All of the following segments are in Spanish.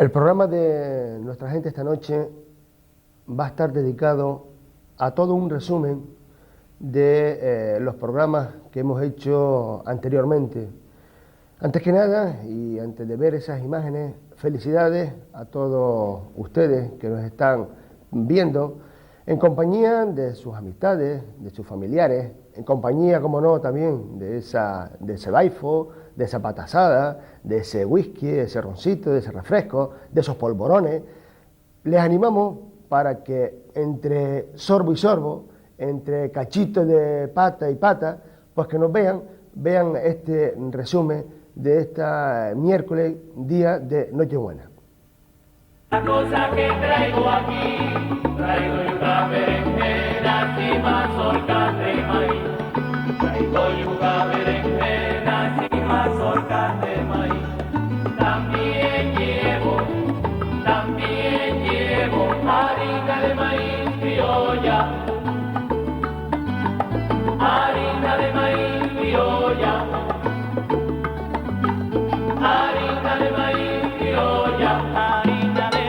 El programa de nuestra gente esta noche va a estar dedicado a todo un resumen de los programas que hemos hecho anteriormente. Antes que nada, y antes de ver esas imágenes, felicidades a todos ustedes que nos están viendo en compañía de sus amistades, de sus familiares, en compañía, como no, también de ese baifo, de esa patasada, de ese whisky, de ese roncito, de ese refresco, de esos polvorones. Les animamos para que entre sorbo y sorbo, entre cachito de pata y pata, pues que nos vean este resumen de esta miércoles, día de Nochebuena. La cosa que traigo aquí, traigo yuca, berenjenas y mazorcas de maíz. Traigo yuca, berenjenas y mazorcas de maíz. También llevo harina de maíz criolla. Harina de maíz criolla. Harina de maíz criolla. Harina de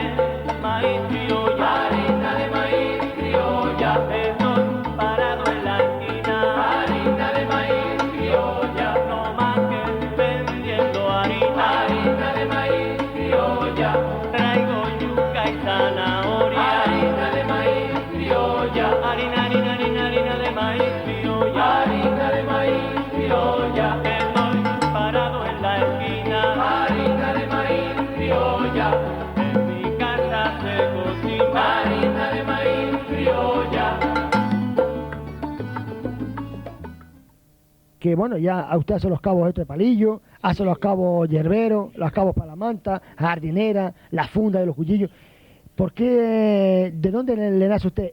maíz criolla. Harina de maíz criolla. Estoy parado en la esquina. Harina de maíz criolla. No más que vendiendo harina. Harina de maíz criolla. Traigo yuca y zanahoria. Harina de maíz criolla. Harina de maíz criolla. Harina de maíz criolla. Estoy parado en la esquina. Harina de maíz criolla. En mi casa se cocina. Harina de maíz criolla. Que bueno, ya a usted hace los cabos de palillo, hace los cabos hierberos, los cabos para la manta, jardinera, la funda de los cuchillos. ¿Por qué, de dónde le nace a usted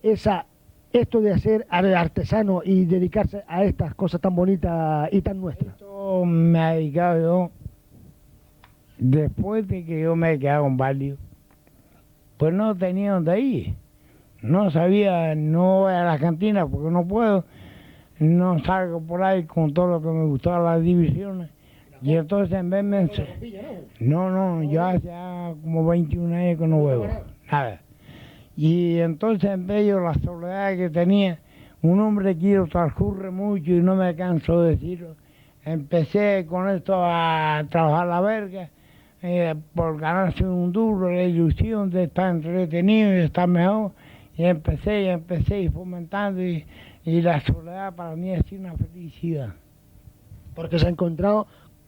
esto de ser artesano y dedicarse a estas cosas tan bonitas y tan nuestras? Esto me ha dedicado yo después de que yo me quedaba en barrio. Pues no tenía dónde ir. No sabía, no voy a la cantina porque no puedo. No salgo por ahí con todo lo que me gustaba las divisiones. Y entonces en vez me... No, yo hace ya como 21 años que no bebo. Nada. Y entonces en vez de la soledad que tenía, un hombre que transcurre mucho y no me canso de decirlo, empecé con esto a trabajar la verga, por ganarse un duro, la ilusión de estar entretenido y estar mejor, y empecé y fomentando, y la soledad para mí es una felicidad. Porque se ha encontrado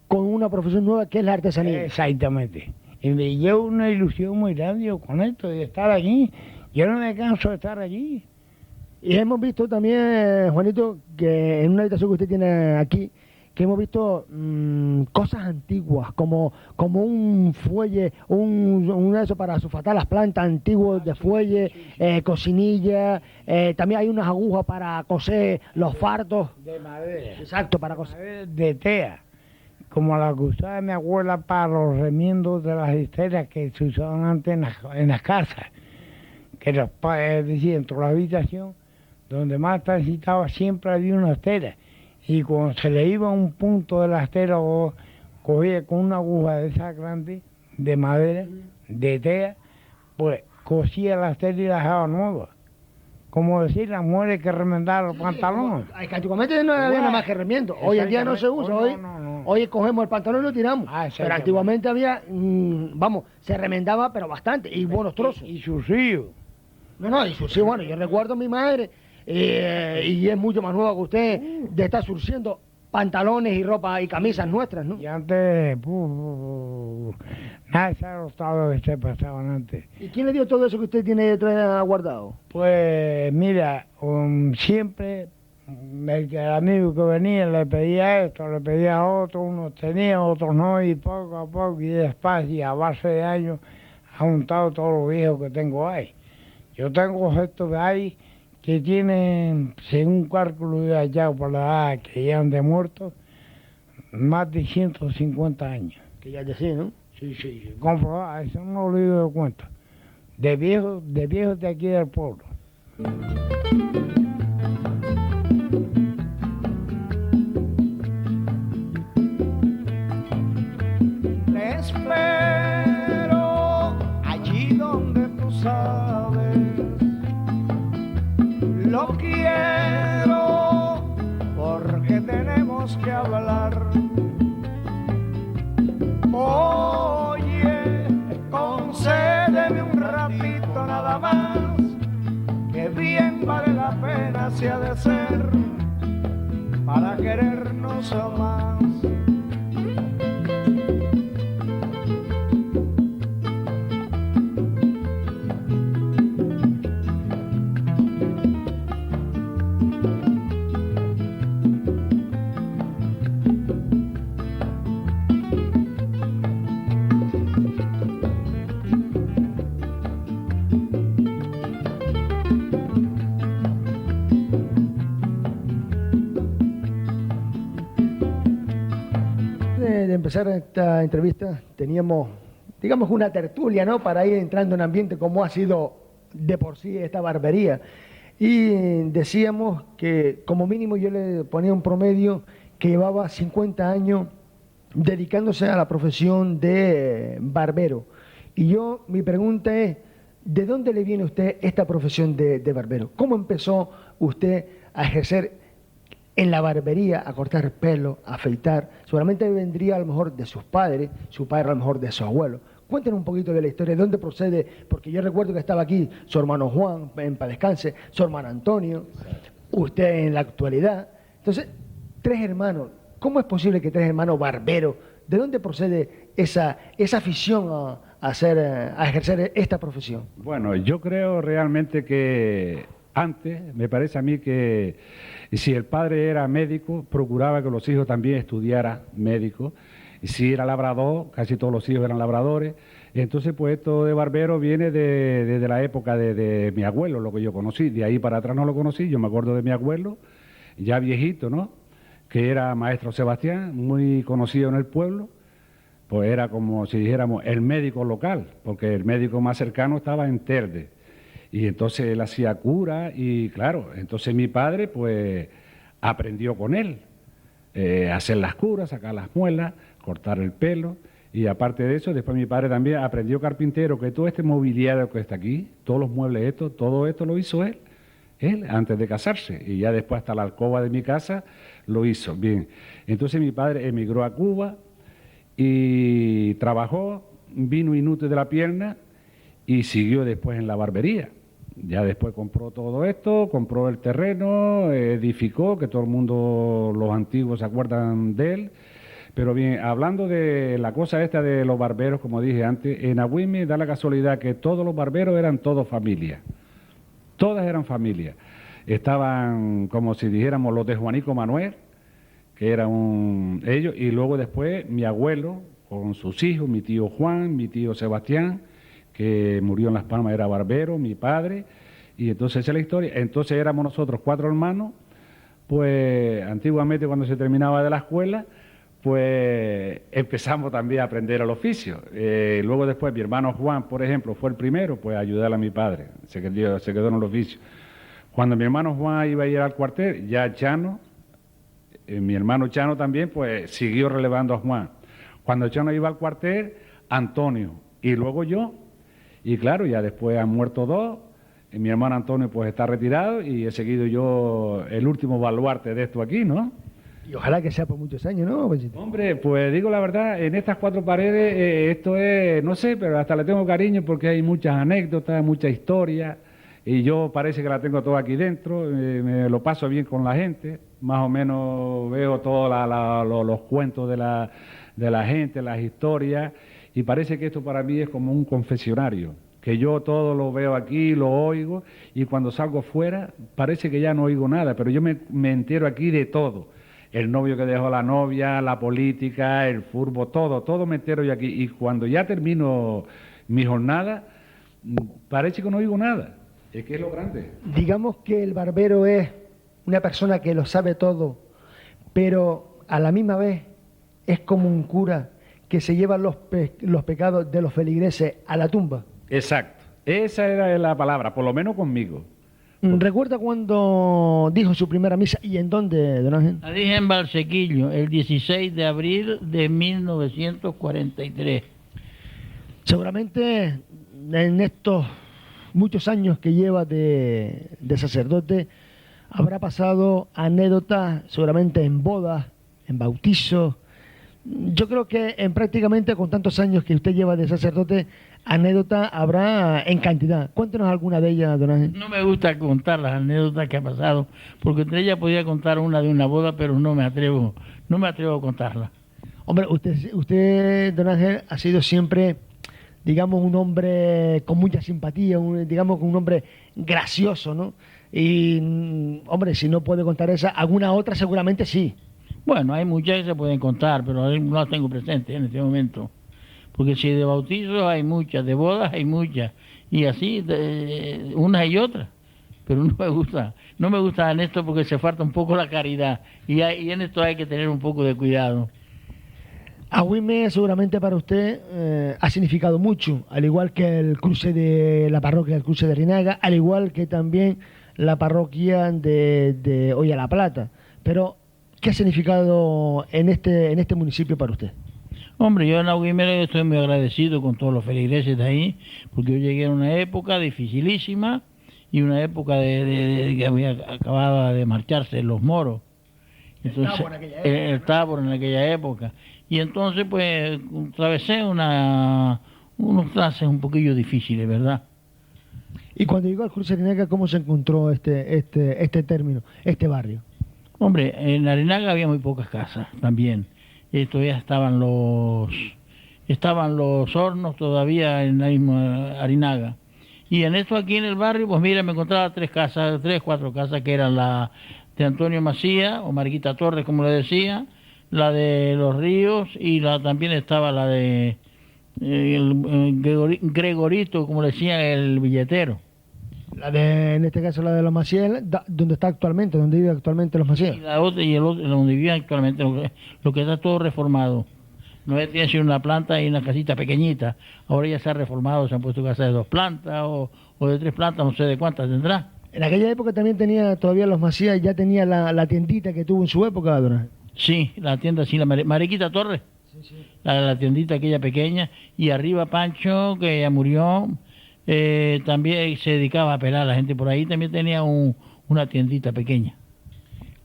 con una profesión nueva que es la artesanía. Exactamente. Y me llevo una ilusión muy grande yo con esto, de estar allí. Yo no me canso de estar allí. Y hemos visto también, Juanito, que en una habitación que usted tiene aquí, que hemos visto cosas antiguas, como un fuelle, un eso para sulfatar las plantas antiguos de fuelle, cocinilla, también hay unas agujas para coser los fardos. De madera. Exacto, para coser. De tea, como la que usaba mi abuela para los remiendos de las esteras que se usaban antes en las casas. Que los padres decían, dentro de la habitación, donde más transitaba siempre había una estera. Y cuando se le iba a un punto de la estera, o cogía con una aguja de esa grande, de madera, de tea, pues cosía la estera y la dejaba nueva. Como decir, las mujeres que remendaban los pantalones. Antiguamente no había nada más que remiendo. Hoy en día no se usa. Hoy cogemos el pantalón y lo tiramos. Pero antiguamente había, se remendaba, pero bastante, y buenos trozos. Y surcillo. Y surcillo, bueno, yo recuerdo a mi madre, y es mucho más nueva que usted, de estar surciendo pantalones y ropa y camisas nuestras, ¿no? Y antes, nada se ha gustado que se pasaban antes. ¿Y quién le dio todo eso que usted tiene guardado? Pues mira, siempre el amigo que venía le pedía esto, le pedía otro, unos tenía, otros no, y poco a poco y despacio, a base de años, ha juntado todos los viejos que tengo ahí. Yo tengo objetos de ahí que tienen, según cálculo de allá por la edad que ya han de muertos, más de 150 años. Que ya decía, ¿no? Sí, comprobado, eso no lo he dado cuenta. De viejos de aquí del pueblo. Te espero tenemos que hablar. Oye, concédeme un ratito nada más, que bien vale la pena si ha de ser para querernos más. De empezar esta entrevista teníamos, digamos, una tertulia, ¿no?, para ir entrando en ambiente como ha sido de por sí esta barbería. Y decíamos que como mínimo yo le ponía un promedio que llevaba 50 años dedicándose a la profesión de barbero. Y yo, mi pregunta es, ¿de dónde le viene a usted esta profesión de barbero? ¿Cómo empezó usted a ejercer en la barbería, a cortar pelo, a afeitar? Seguramente vendría a lo mejor de sus padres, su padre a lo mejor de su abuelo. Cuéntenos un poquito de la historia, de dónde procede, porque yo recuerdo que estaba aquí su hermano Juan, en paz descanse, su hermano Antonio, usted en la actualidad. Entonces, 3 hermanos. ¿Cómo es posible que 3 hermanos barberos, de dónde procede esa afición a ejercer esta profesión? Bueno, yo creo realmente que antes, me parece a mí que si el padre era médico, procuraba que los hijos también estudiaran médico. Y si era labrador, casi todos los hijos eran labradores. Entonces, pues esto de barbero viene desde la época de mi abuelo, lo que yo conocí. De ahí para atrás no lo conocí, yo me acuerdo de mi abuelo, ya viejito, ¿no?, que era maestro Sebastián, muy conocido en el pueblo. Pues era como si dijéramos el médico local, porque el médico más cercano estaba en Telde. Y entonces él hacía cura y claro, entonces mi padre pues aprendió con él a hacer las curas, sacar las muelas, cortar el pelo. Y aparte de eso, después mi padre también aprendió carpintero, que todo este mobiliario que está aquí, todos los muebles estos, todo esto lo hizo él antes de casarse. Y ya después hasta la alcoba de mi casa lo hizo. Bien, entonces mi padre emigró a Cuba y trabajó, vino inútil de la pierna y siguió después en la barbería. Ya después compró todo esto, compró el terreno, edificó, que todo el mundo, los antiguos se acuerdan de él. Pero bien, hablando de la cosa esta de los barberos, como dije antes, en Agüime da la casualidad que todos los barberos eran todos familia. Todas eran familia. Estaban, como si dijéramos, los de Juanico Manuel, que eran ellos, y luego después mi abuelo con sus hijos, mi tío Juan, mi tío Sebastián, que murió en Las Palmas, era barbero, mi padre, y entonces esa es la historia. Entonces éramos nosotros 4 hermanos, pues antiguamente cuando se terminaba de la escuela, pues empezamos también a aprender el oficio. Luego después mi hermano Juan, por ejemplo, fue el primero, pues a ayudar a mi padre, se quedó en el oficio. Cuando mi hermano Juan iba a ir al cuartel, ya Chano, mi hermano Chano también, pues siguió relevando a Juan. Cuando Chano iba al cuartel, Antonio, y luego yo. Y claro, ya después han muerto 2, y mi hermano Antonio pues está retirado y he seguido yo el último baluarte de esto aquí, ¿no? Y ojalá que sea por muchos años, ¿no, Panchito? Hombre, pues digo la verdad, en estas 4 paredes esto es, no sé, pero hasta le tengo cariño porque hay muchas anécdotas, mucha historia, y yo parece que la tengo toda aquí dentro, me lo paso bien con la gente, más o menos veo todos los cuentos de la gente, las historias, y parece que esto para mí es como un confesionario, que yo todo lo veo aquí, lo oigo, y cuando salgo fuera parece que ya no oigo nada, pero yo me entero aquí de todo. El novio que dejó la novia, la política, el fútbol, todo me entero yo aquí. Y cuando ya termino mi jornada, parece que no oigo nada. Es que es lo grande. Digamos que el barbero es una persona que lo sabe todo, pero a la misma vez es como un cura que se lleva los pecados de los feligreses a la tumba. Exacto. Esa era la palabra, por lo menos conmigo. ¿Recuerda cuándo dijo su primera misa y en dónde, don Ángel? La dije en Valsequillo, el 16 de abril de 1943. Seguramente en estos muchos años que lleva de sacerdote habrá pasado anécdotas seguramente en bodas, en bautizos. Yo creo que en prácticamente con tantos años que usted lleva de sacerdote, anécdota habrá en cantidad. Cuéntenos alguna de ellas, don Ángel. No me gusta contar las anécdotas que ha pasado, porque entre ellas podía contar una de una boda, pero no me atrevo a contarla. Hombre, usted, don Ángel, ha sido siempre, digamos, un hombre con mucha simpatía, digamos, un hombre gracioso, ¿no? Y, hombre, si no puede contar esa, alguna otra seguramente sí. Bueno, hay muchas que se pueden contar, pero no las tengo presentes en este momento. Porque si de bautizos hay muchas, de bodas hay muchas, y así, unas y otras. Pero no me gusta en esto porque se falta un poco la caridad, y en esto hay que tener un poco de cuidado. Agüime seguramente para usted ha significado mucho, al igual que el cruce de la parroquia, el cruce de Arinaga, al igual que también la parroquia de Hoya La Plata. Pero, ¿qué ha significado en este municipio para usted? Hombre, yo en Agüimera estoy muy agradecido con todos los feligreses de ahí, porque yo llegué en una época dificilísima y una época de que había acabado de marcharse los moros. Entonces, el Tábor en aquella época. Y entonces, pues, atravesé unos clases un poquillo difíciles, ¿verdad? Y cuando llegó al cruce de Arinaga, ¿cómo se encontró este término, este barrio? Hombre, en Arinaga había muy pocas casas también. Todavía estaban los hornos todavía en la misma Arinaga. Y en esto aquí en el barrio, pues mira, me encontraba 4 casas que eran la de Antonio Macía, o Mariquita Torres, como le decía, la de Los Ríos, y también estaba la de Gregorito, como le decían, el billetero. En este caso la de los Maciel, donde vive actualmente los Maciel. Y la otra, y el otro, donde vive actualmente, lo que está todo reformado. No es tiene una planta y una casita pequeñita. Ahora ya se ha reformado, se han puesto casas de 2 plantas o de 3 plantas, no sé de cuántas tendrá. En aquella época también todavía los Macías ya tenía la tiendita que tuvo en su época, don. Sí, la tienda, sí, la Mariquita Torres. Sí. La tiendita aquella pequeña. Y arriba Pancho, que ya murió, también se dedicaba a pelar a la gente por ahí, también tenía una tiendita pequeña.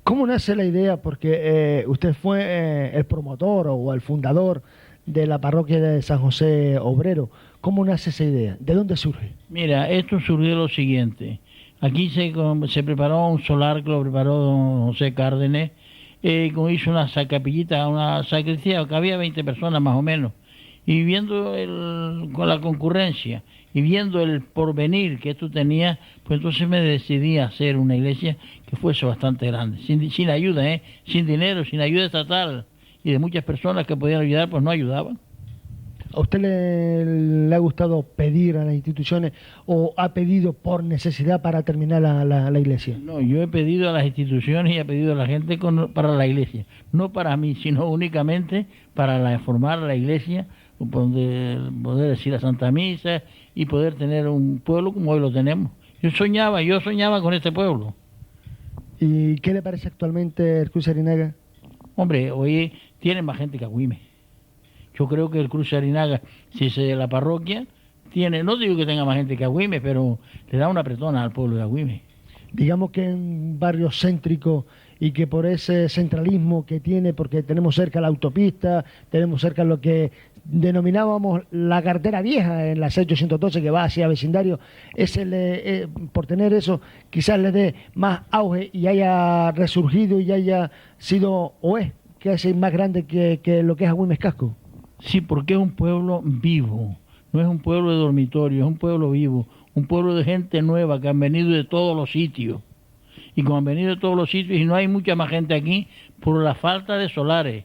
¿Cómo nace la idea? Porque usted fue el promotor o el fundador de la parroquia de San José Obrero. ¿Cómo nace esa idea? ¿De dónde surge? Mira, esto surgió lo siguiente. Aquí se preparó un solar que lo preparó don José Cárdenas, hizo una capillita, una sacristía, que había 20 personas más o menos. Y viendo con la concurrencia y viendo el porvenir que esto tenía, pues entonces me decidí a hacer una iglesia que fuese bastante grande, sin ayuda, sin dinero, sin ayuda estatal, y de muchas personas que podían ayudar, pues no ayudaban. ¿A usted le ha gustado pedir a las instituciones o ha pedido por necesidad para terminar la iglesia? No, yo he pedido a las instituciones y he pedido a la gente para la iglesia, no para mí, sino únicamente para formar la iglesia, poder decir la Santa Misa y poder tener un pueblo como hoy lo tenemos. Yo soñaba con este pueblo. ¿Y qué le parece actualmente el Cruce Arinaga? Hombre, hoy tiene más gente que Agüime. Yo creo que el Cruce Arinaga, si es de la parroquia, no digo que tenga más gente que Agüime, pero le da una apretona al pueblo de Agüime. Digamos que en un barrio céntrico y que por ese centralismo que tiene, porque tenemos cerca la autopista, tenemos cerca lo que denominábamos la carretera vieja en la 6812 que va hacia vecindario, por tener eso quizás le dé más auge y haya resurgido y haya sido, que es más grande que lo que es Agüimes Casco. Sí, porque es un pueblo vivo, no es un pueblo de dormitorio, es un pueblo vivo, un pueblo de gente nueva que han venido de todos los sitios. Y como han venido de todos los sitios y no hay mucha más gente aquí por la falta de solares,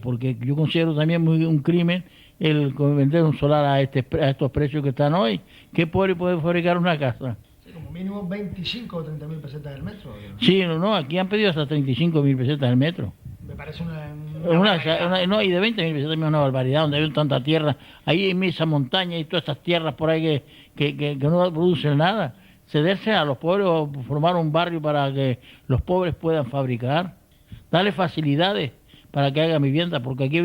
porque yo considero también un crimen el vender un solar a estos precios que están hoy. ¿Qué pobre puede fabricar una casa? Sí, como mínimo 25 o 30 mil pesetas del metro. Sí, aquí han pedido hasta 35.000 pesetas del metro. Me parece no, y de 20.000 pesetas es una barbaridad, donde hay tanta tierra, ahí en esa montaña y todas estas tierras por ahí que no producen nada. Cederse a los pobres o formar un barrio para que los pobres puedan fabricar, darle facilidades para que hagan vivienda, porque aquí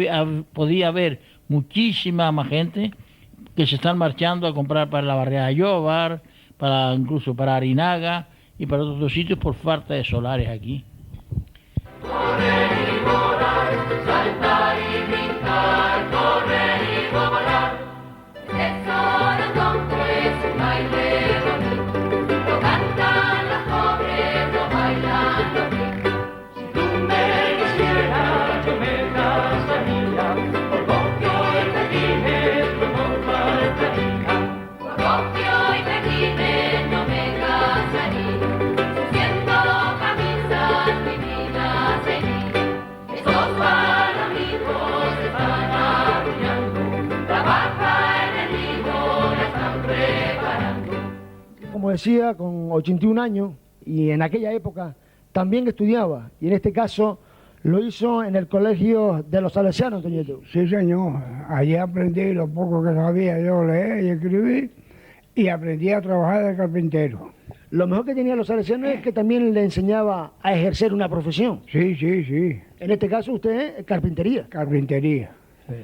podía haber muchísima más gente que se están marchando a comprar para la barriada de Llobar, incluso para Arinaga y para otros sitios por falta de solares aquí. decía, con 81 años, y en aquella época también estudiaba, y en este caso lo hizo en el colegio de los Salesianos, Antoñito. Sí, señor. Allí aprendí lo poco que sabía yo leer y escribir y aprendí a trabajar de carpintero. Lo mejor que tenía los Salesianos es que también le enseñaba a ejercer una profesión. Sí, sí, sí. En este caso usted es carpintería. Carpintería. Sí.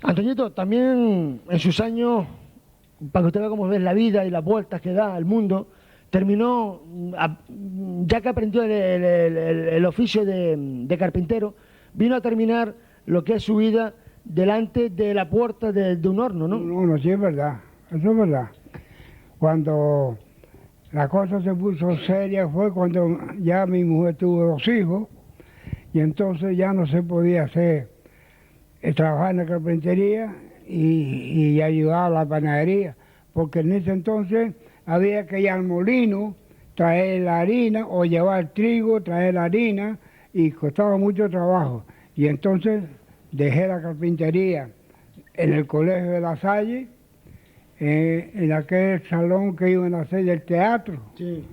Antoñito, también en sus años, para que usted vea cómo es la vida y las vueltas que da al mundo, terminó, ya que aprendió el oficio de carpintero, vino a terminar lo que es su vida delante de la puerta de un horno, ¿no? No, sí es verdad, eso es verdad. Cuando la cosa se puso seria fue cuando ya mi mujer tuvo 2 hijos y entonces ya no se podía hacer, trabajar en la carpintería y ayudar a la panadería, porque en ese entonces había que ir al molino, traer la harina o llevar trigo, traer la harina y costaba mucho trabajo. Y entonces dejé la carpintería en el colegio de La Salle, en aquel salón que iban a hacer del teatro. Sí.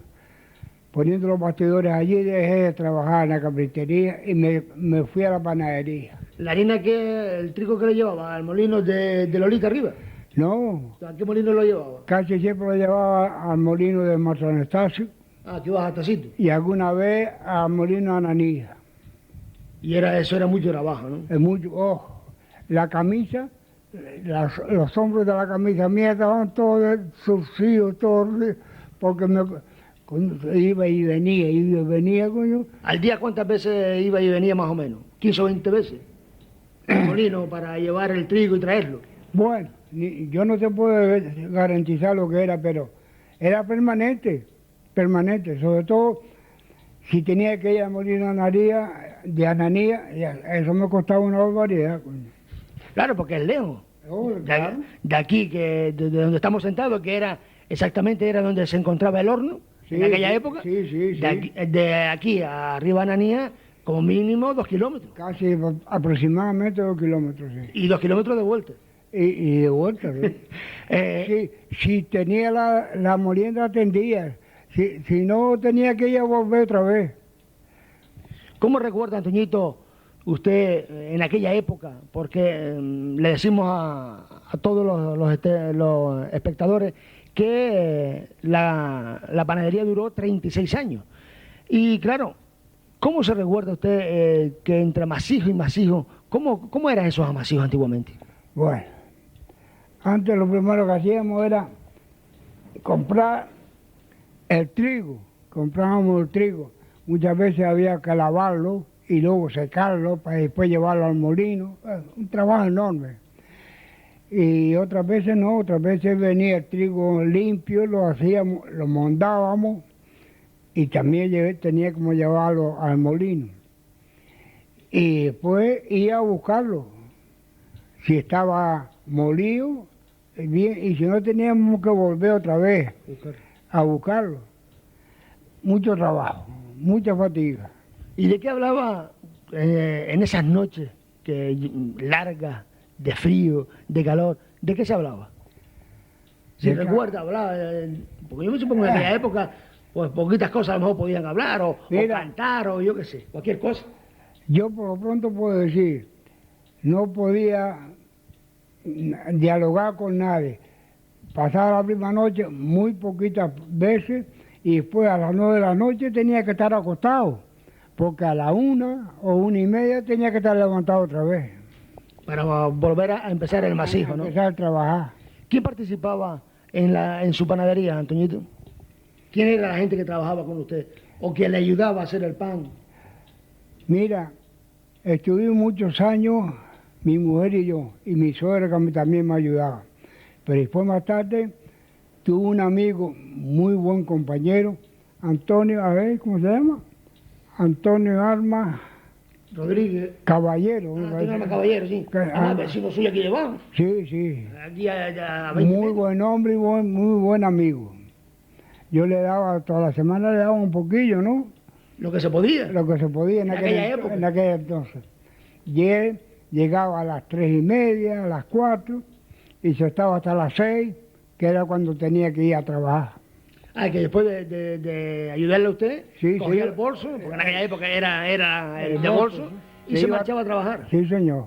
Poniendo los bastidores allí, dejé de trabajar en la carpintería y me fui a la panadería. ¿La harina el trigo que le llevaba al molino de Lolita arriba? No, ¿A qué molino lo llevaba? casi siempre lo llevaba al molino de Marta Anastasio Ah, que ibas a Tacito. y alguna vez al molino Ananía. Y eso era mucho trabajo, ¿no? Es mucho, la camisa, los hombros de la camisa mía estaban todos surcidos, todos, porque iba y venía, coño. ¿Al día cuántas veces iba y venía más o menos? ¿15 o 20 veces? El molino para llevar el trigo y traerlo. Bueno, yo no te puedo garantizar lo que era, pero era permanente, sobre todo si tenía que ir al molino de Ananía, eso me costaba una barbaridad, coño. Claro, porque es lejos. Claro. De aquí, de donde estamos sentados, que era exactamente donde se encontraba el horno, Sí, en aquella sí, época. sí. De aquí a arriba Ananía, como mínimo 2 kilómetros. Casi aproximadamente 2 kilómetros, sí. Y 2 kilómetros de vuelta. Y de vuelta, ¿sí? Si tenía la molienda atendía, si no tenía que ir a volver otra vez. ¿Cómo recuerda, Antoñito, usted en aquella época? Porque le decimos a todos los espectadores que la panadería duró 36 años. Y claro, ¿cómo se recuerda usted que entre masijo y masijo, cómo eran esos amasijos antiguamente? Bueno, antes lo primero que hacíamos era comprar el trigo, comprábamos el trigo. Muchas veces había que lavarlo y luego secarlo para después llevarlo al molino, un trabajo enorme. Y otras veces no, otras veces venía el trigo limpio, lo hacíamos, lo mondábamos y también tenía como llevarlo al molino. Y después iba a buscarlo, si estaba molido, bien, y si no teníamos que volver otra vez a buscarlo. Mucho trabajo, mucha fatiga. ¿Y de qué hablaba en esas noches largas, de frío, de calor? ¿De qué se hablaba? ¿Se recuerda? Hablaba, porque yo me supongo que en aquella época, pues poquitas cosas a lo mejor podían hablar, o cantar, o yo qué sé, cualquier cosa. Yo por lo pronto puedo decir, no podía dialogar con nadie. Pasaba la primera noche muy poquitas veces y después a las 9 de la noche tenía que estar acostado, porque a la 1 o 1:30 tenía que estar levantado otra vez. Para volver a empezar el masijo, ¿no? Empezar a trabajar. ¿Quién participaba en su panadería, Antoñito? ¿Quién era la gente que trabajaba con usted? ¿O que le ayudaba a hacer el pan? Mira, estuvimos muchos años, mi mujer y yo, y mi suegra que también me ayudaba. Pero después más tarde tuve un amigo, muy buen compañero, Antonio, a ver, ¿cómo se llama? Antonio Armas Rodríguez. Caballero. Antonio Armas Caballero, sí. Vecino suyo aquí debajo. Sí, sí. Aquí a 20 Muy metros. buen hombre y muy buen amigo. Yo le daba, toda la semana le daba un poquillo, ¿no? Lo que se podía. Lo que se podía en aquella época. En aquel entonces. Y él llegaba a las 3:30, a las 4, y se estaba hasta las 6, que era cuando tenía que ir a trabajar. Ah, que después de ayudarle a usted, Sí, cogía sí. el bolso, porque en aquella época era el El de bolso, bolso, y sí, se iba- marchaba a trabajar. Sí, señor.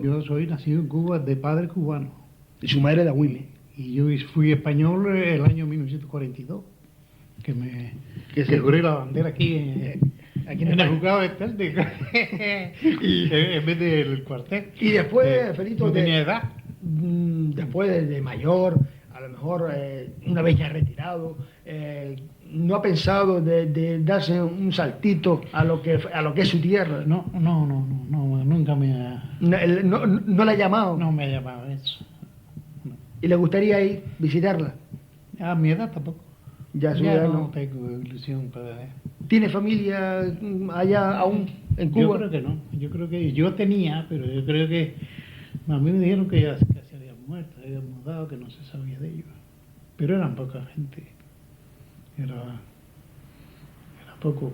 Yo soy nacido en Cuba de padre cubano Y su madre de Agüime. y yo fui español el año 1942, que me Que que se- juré la bandera aquí aquí en en el España. juzgado de Telde, en vez del cuartel. Y después, Felito, no tenía edad. después de mayor, a lo mejor una vez ya retirado, no ha pensado de darse un saltito a lo que es su tierra. No, nunca No la ha llamado. no me ha llamado eso. Y le gustaría ir visitarla. A mi edad tampoco. Ya, su Ya edad no no. tengo ilusión para... ¿Tiene familia allá aún en Yo Cuba? creo que no. Yo creo que yo tenía, pero yo creo que a mí me dijeron que ya casi habían muerto, habían mudado, que no se sabía de ellos. Pero eran poca gente. Era poco.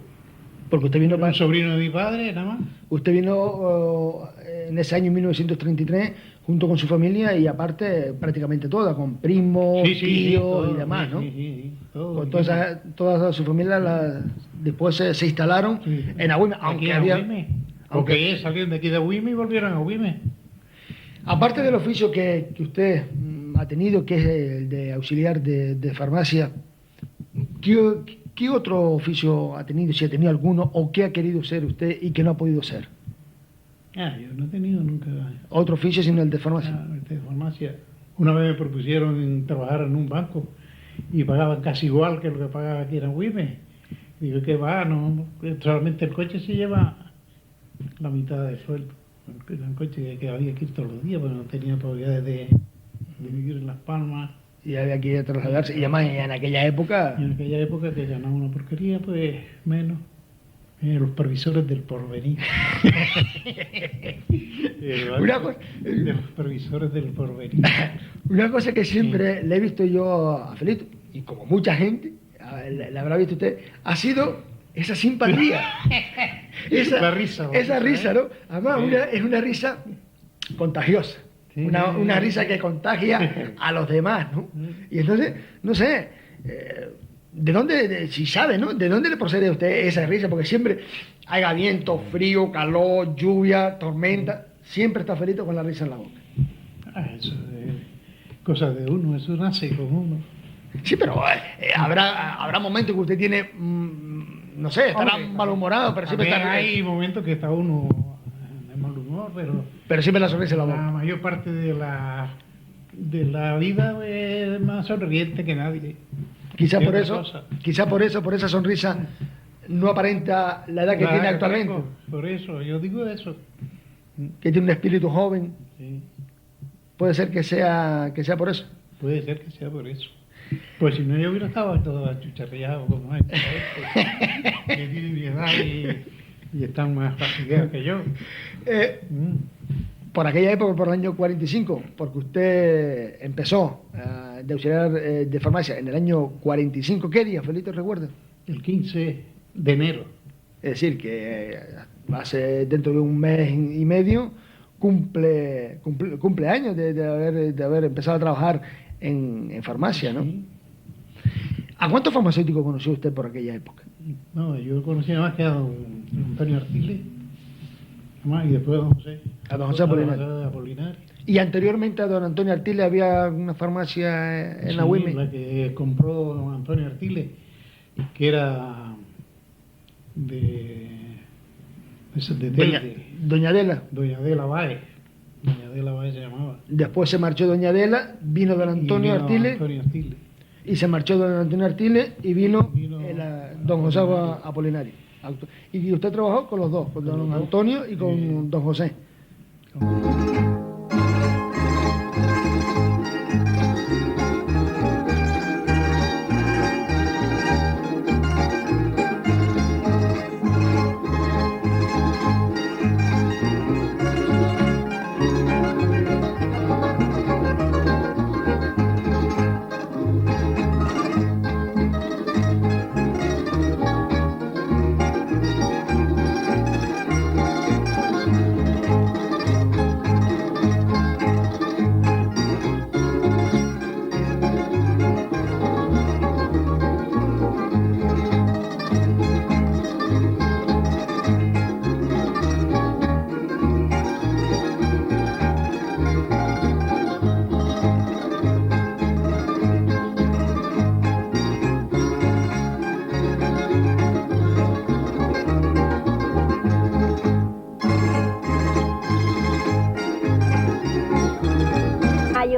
Porque usted vino, Era un sobrino de mi padre, nada más. usted vino en ese año 1933 junto con su familia y aparte prácticamente toda, con primos, tíos todo, y demás, ¿no? Sí, todo. Con toda su familia después se instalaron Sí. en Agüime, Aquí aunque en había... Agüime. aunque- Porque salieron de aquí de Agüime y volvieron a Agüime. Aparte del oficio que usted ha tenido, que es el de auxiliar de farmacia, ¿qué otro oficio ha tenido, si ha tenido alguno, o qué ha querido ser usted y que no ha podido ser? Yo no he tenido nunca Otro oficio sino el de farmacia. de farmacia. Una vez me propusieron trabajar en un banco y pagaban casi igual que lo que pagaba aquí en Agüime. Digo, ¿qué va? No, solamente el coche se lleva la mitad del sueldo. El coche que había que ir todos los días, pero no tenía probabilidades de vivir en Las Palmas. Y había que trasladarse, y además en aquella época... Y en aquella época que ganaba una porquería, pues menos. Los previsores del porvenir. Una cosa- De los previsores del porvenir. Una cosa que siempre le he visto yo a Felito, y como mucha gente, le habrá visto usted, ha sido esa simpatía. La risa, Esa ¿no? risa, ¿no? Además, Sí. es una risa contagiosa. Sí. Una risa que contagia a los demás, ¿no? Y entonces, no sé, ¿de dónde, si sabe, ¿no? ¿De dónde le procede a usted esa risa? Porque siempre haga viento, frío, calor, lluvia, tormenta, siempre está Felito con la risa en la boca. Eso es cosa de uno, eso nace con uno. Sí, pero habrá momentos que usted tiene, no sé, estará Hombre, malhumorado, pero siempre también está, hay momentos que está uno de mal humor, pero siempre la sonrisa en la la boca. mayor parte de la vida es más sonriente que nadie. Quizá Es por otra eso, cosa. por esa sonrisa, no aparenta la edad que La tiene edad actualmente, tengo, por eso, yo digo eso. que tiene un espíritu joven. Sí, Puede ser que sea por eso. puede ser que sea por eso. Pues si no, yo hubiera estado todo achucharreado como es. Que tiene mi edad y están más fastidiados que yo. Por aquella época, por el año 45, porque usted empezó de auxiliar de farmacia en el año 45, ¿qué día, Felito, recuerda? El 15 de enero. Es decir, que hace dentro de un mes y medio, cumpleaños de haber empezado a trabajar en farmacia, ¿no? Sí. ¿A cuántos farmacéuticos conoció usted por aquella época? No, yo conocí nada más que a don Antonio Artiles, y después a don José. A don José Apolinar. Apolinar. Y anteriormente a don Antonio Artiles había una farmacia en la UIME. La que compró don Antonio Artiles, que era de Doña Adela. Doña Adela Báez. Doña Adela Báez se llamaba. Después se marchó Doña Adela, vino don Antonio Artiles. Y se marchó don Antonio Artiles y vino don José Apolinar. Y usted trabajó con los dos, con don Antonio y con don José.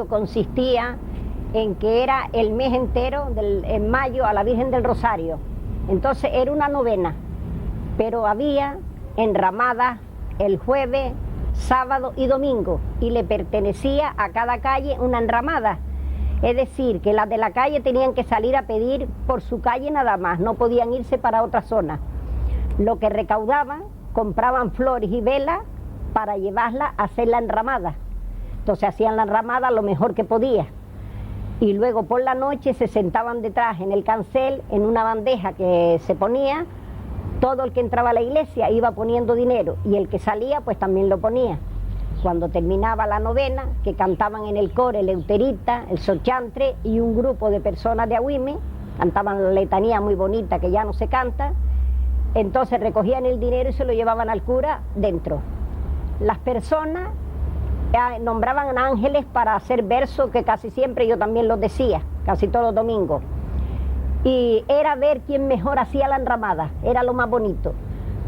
Consistía en que era el mes entero, en mayo, a la Virgen del Rosario. Entonces era una novena, pero había enramadas el jueves, sábado y domingo, y le pertenecía a cada calle una enramada. Es decir, que las de la calle tenían que salir a pedir por su calle nada más, no podían irse para otra zona. Lo que recaudaban, compraban flores y velas para llevarla a hacer la enramada. Entonces hacían la enramada lo mejor que podía. Y luego por la noche se sentaban detrás en el cancel, en una bandeja que se ponía. Todo el que entraba a la iglesia iba poniendo dinero y el que salía pues también lo ponía. Cuando terminaba la novena, que cantaban en el coro el Euterita, el Sochantre y un grupo de personas de Agüime, cantaban la letanía muy bonita que ya no se canta, entonces recogían el dinero y se lo llevaban al cura dentro. Las personas nombraban ángeles para hacer versos, que casi siempre yo también los decía, casi todos los domingos. Y era ver quién mejor hacía la enramada, era lo más bonito.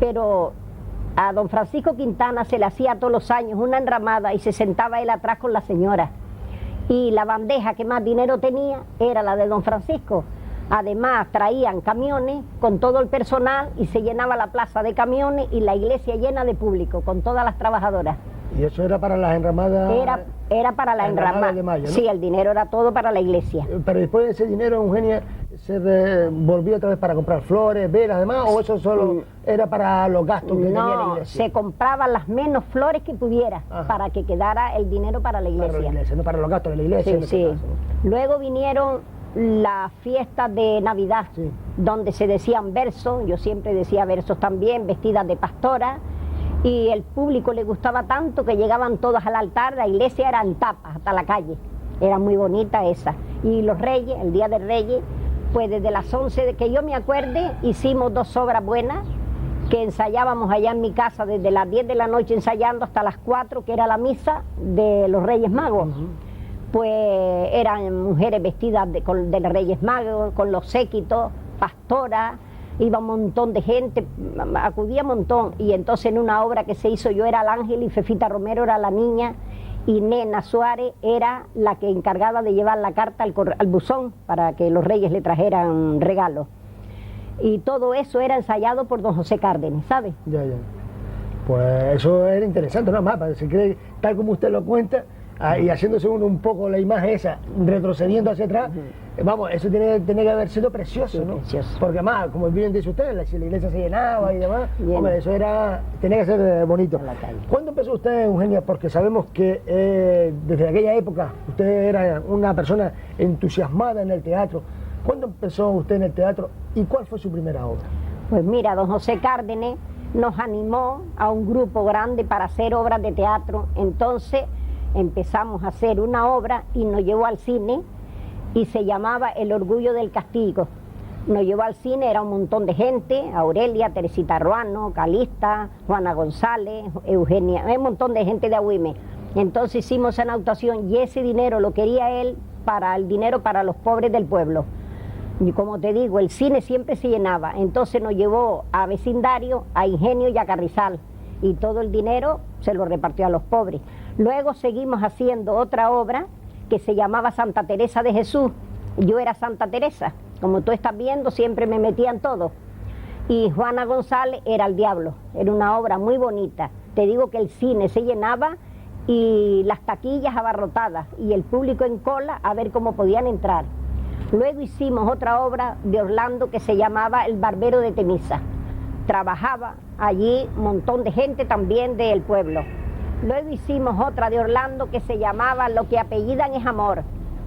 Pero a don Francisco Quintana se le hacía todos los años una enramada y se sentaba él atrás con la señora. Y la bandeja que más dinero tenía era la de don Francisco. Además traían camiones con todo el personal y se llenaba la plaza de camiones y la iglesia llena de público, con todas las trabajadoras. ¿Y eso era para las enramadas? Era para la enramada de mayo, ¿no? Sí, el dinero era todo para la iglesia. Pero después de ese dinero, Eugenia, ¿se volvió otra vez para comprar flores, velas, además, o eso solo era para los gastos que tenía la iglesia? Se compraban las menos flores que pudiera. Ajá. Para que quedara el dinero para la iglesia. Para la iglesia, no para los gastos de la iglesia. Sí. Caso, ¿no? Luego vinieron las fiestas de Navidad, sí, donde se decían versos, yo siempre decía versos también, vestidas de pastora. Y el público le gustaba tanto que llegaban todos al altar, la iglesia era en tapas, hasta la calle, era muy bonita esa. Y los reyes, el día de Reyes, pues desde las 11, de que yo me acuerde, hicimos 2 obras buenas, que ensayábamos allá en mi casa desde las 10 de la noche ensayando hasta las 4, que era la misa de los Reyes Magos. Pues eran mujeres vestidas de los Reyes Magos, con los séquitos, pastoras. Iba un montón de gente, acudía un montón, y entonces en una obra que se hizo yo era el ángel y Fefita Romero era la niña y Nena Suárez era la que encargaba de llevar la carta al buzón para que los reyes le trajeran regalos. Y todo eso era ensayado por don José Cárdenas, ¿sabe? Ya. Pues eso era interesante, nada más, para que se cree tal como usted lo cuenta, y haciéndose uno un poco la imagen esa, retrocediendo hacia atrás. Vamos, eso tiene que haber sido precioso, ¿no? Precioso. Porque además, como bien dice usted, si la iglesia se llenaba y demás, hombre, eso tenía que ser bonito. ¿Cuándo empezó usted, Eugenia? Porque sabemos que desde aquella época usted era una persona entusiasmada en el teatro. ¿Cuándo empezó usted en el teatro y cuál fue su primera obra? Pues mira, don José Cárdenas nos animó a un grupo grande para hacer obras de teatro. Entonces empezamos a hacer una obra y nos llevó al cine y se llamaba El Orgullo del Castigo. Nos llevó al cine, era un montón de gente, Aurelia, Teresita Ruano, Calista, Juana González, Eugenia, un montón de gente de Agüime. Entonces hicimos una actuación y ese dinero lo quería él para el dinero para los pobres del pueblo. Y como te digo, el cine siempre se llenaba, entonces nos llevó a Vecindario, a Ingenio y a Carrizal, y todo el dinero se lo repartió a los pobres. Luego seguimos haciendo otra obra que se llamaba Santa Teresa de Jesús. Yo era Santa Teresa, como tú estás viendo, siempre me metía en todo. Y Juana González era el diablo, era una obra muy bonita. Te digo que el cine se llenaba y las taquillas abarrotadas y el público en cola a ver cómo podían entrar. Luego hicimos otra obra de Orlando que se llamaba El Barbero de Temisa. Trabajaba allí un montón de gente también del pueblo. Luego hicimos otra de Orlando que se llamaba Lo que apellidan es amor.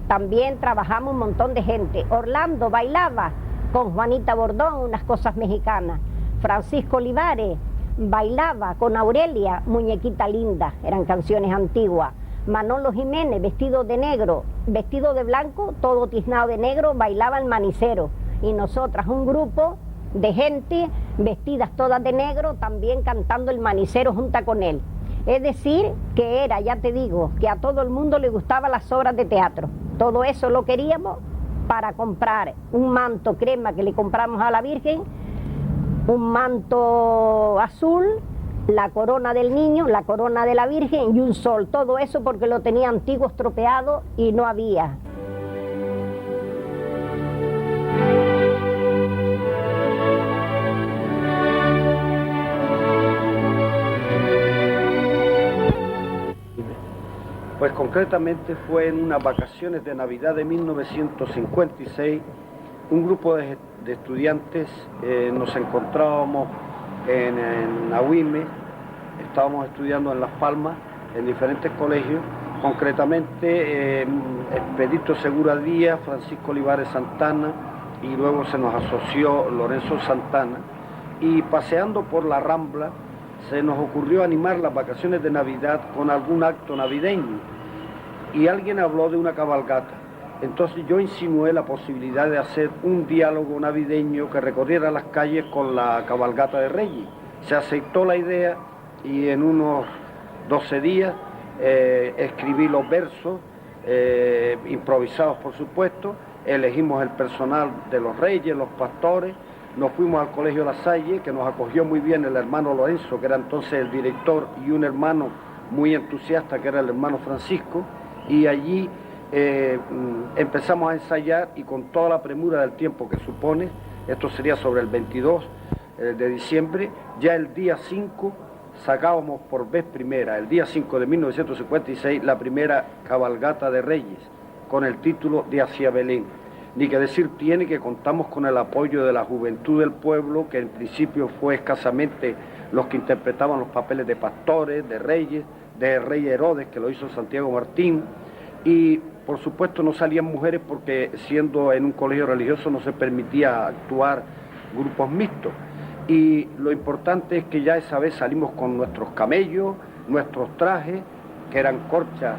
También trabajamos un montón de gente. Orlando bailaba con Juanita Bordón unas cosas mexicanas. Francisco Olivares bailaba con Aurelia, Muñequita Linda, eran canciones antiguas. Manolo Jiménez, vestido de negro, vestido de blanco, todo tiznado de negro, bailaba el manicero. Y nosotras, un grupo de gente vestidas todas de negro, también cantando el manicero junto con él. Es decir, que era, ya te digo, que a todo el mundo le gustaban las obras de teatro. Todo eso lo queríamos para comprar un manto crema que le compramos a la Virgen, un manto azul, la corona del niño, la corona de la Virgen y un sol. Todo eso porque lo tenía antiguo, estropeado y no había. Pues concretamente fue en unas vacaciones de Navidad de 1956, un grupo de estudiantes nos encontrábamos en Agüime, estábamos estudiando en Las Palmas, en diferentes colegios, concretamente Expedito Segura Díaz, Francisco Olivares Santana, y luego se nos asoció Lorenzo Santana, y paseando por la Rambla se nos ocurrió animar las vacaciones de Navidad con algún acto navideño, y alguien habló de una cabalgata. Entonces yo insinué la posibilidad de hacer un diálogo navideño que recorriera las calles con la cabalgata de Reyes. Se aceptó la idea y en unos 12 días escribí los versos, improvisados por supuesto, elegimos el personal de los Reyes, los pastores, nos fuimos al Colegio La Salle, que nos acogió muy bien el hermano Lorenzo, que era entonces el director, y un hermano muy entusiasta, que era el hermano Francisco, y allí empezamos a ensayar, y con toda la premura del tiempo que supone, esto sería sobre el 22 de diciembre, ya el día 5 sacábamos por vez primera, el día 5 de 1956, la primera cabalgata de Reyes, con el título de Hacia Belén. Ni que decir tiene que contamos con el apoyo de la juventud del pueblo, que en principio fue escasamente los que interpretaban los papeles de pastores, de reyes, de rey Herodes, que lo hizo Santiago Martín, y por supuesto no salían mujeres porque siendo en un colegio religioso no se permitía actuar grupos mixtos. Y lo importante es que ya esa vez salimos con nuestros camellos, nuestros trajes, que eran corchas,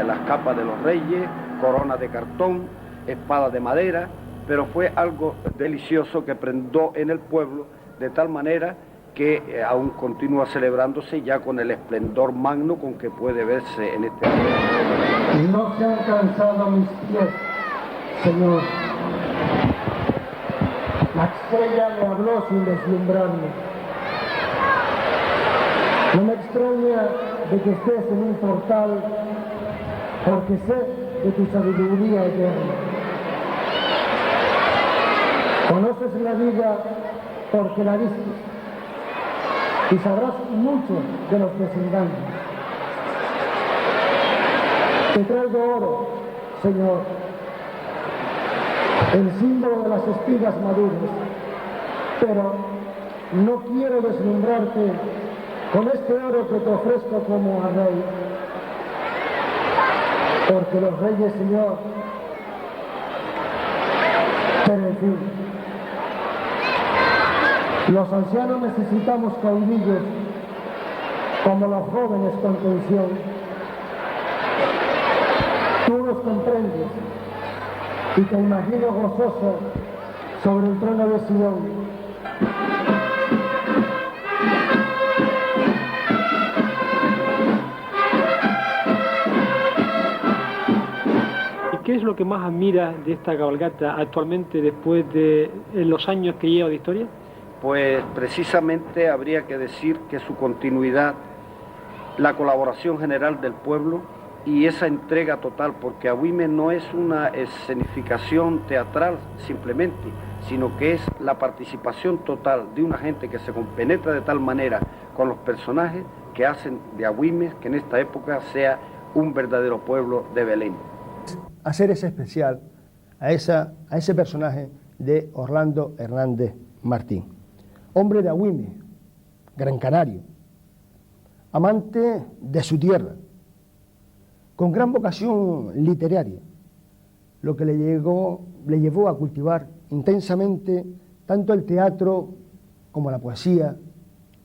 las capas de los reyes, coronas de cartón, espadas de madera, pero fue algo delicioso que prendó en el pueblo de tal manera que aún continúa celebrándose ya con el esplendor magno con que puede verse en este año. No se han cansado mis pies, Señor. La estrella me habló sin deslumbrarme. No me extraña de que estés en un portal, porque sé de tu sabiduría eterna. Conoces la vida porque la viste, y sabrás mucho de los desengaños. Te traigo oro, Señor, el símbolo de las espigas maduras, pero no quiero deslumbrarte con este oro que te ofrezco como a rey, porque los reyes, Señor, pero en fin, Los ancianos necesitamos caudillos como los jóvenes con tensión. Tú los comprendes y te imagino gozoso sobre el trono de Sidón. ¿Qué es lo que más admira de esta cabalgata actualmente después de los años que lleva de historia? Pues precisamente habría que decir que su continuidad, la colaboración general del pueblo y esa entrega total, porque Agüime no es una escenificación teatral simplemente, sino que es la participación total de una gente que se compenetra de tal manera con los personajes que hacen de Agüime que en esta época sea un verdadero pueblo de Belén. Hacer ese especial a ese personaje de Orlando Hernández Martín, hombre de Agüime, gran canario, amante de su tierra, con gran vocación literaria, lo que le llevó a cultivar intensamente tanto el teatro como la poesía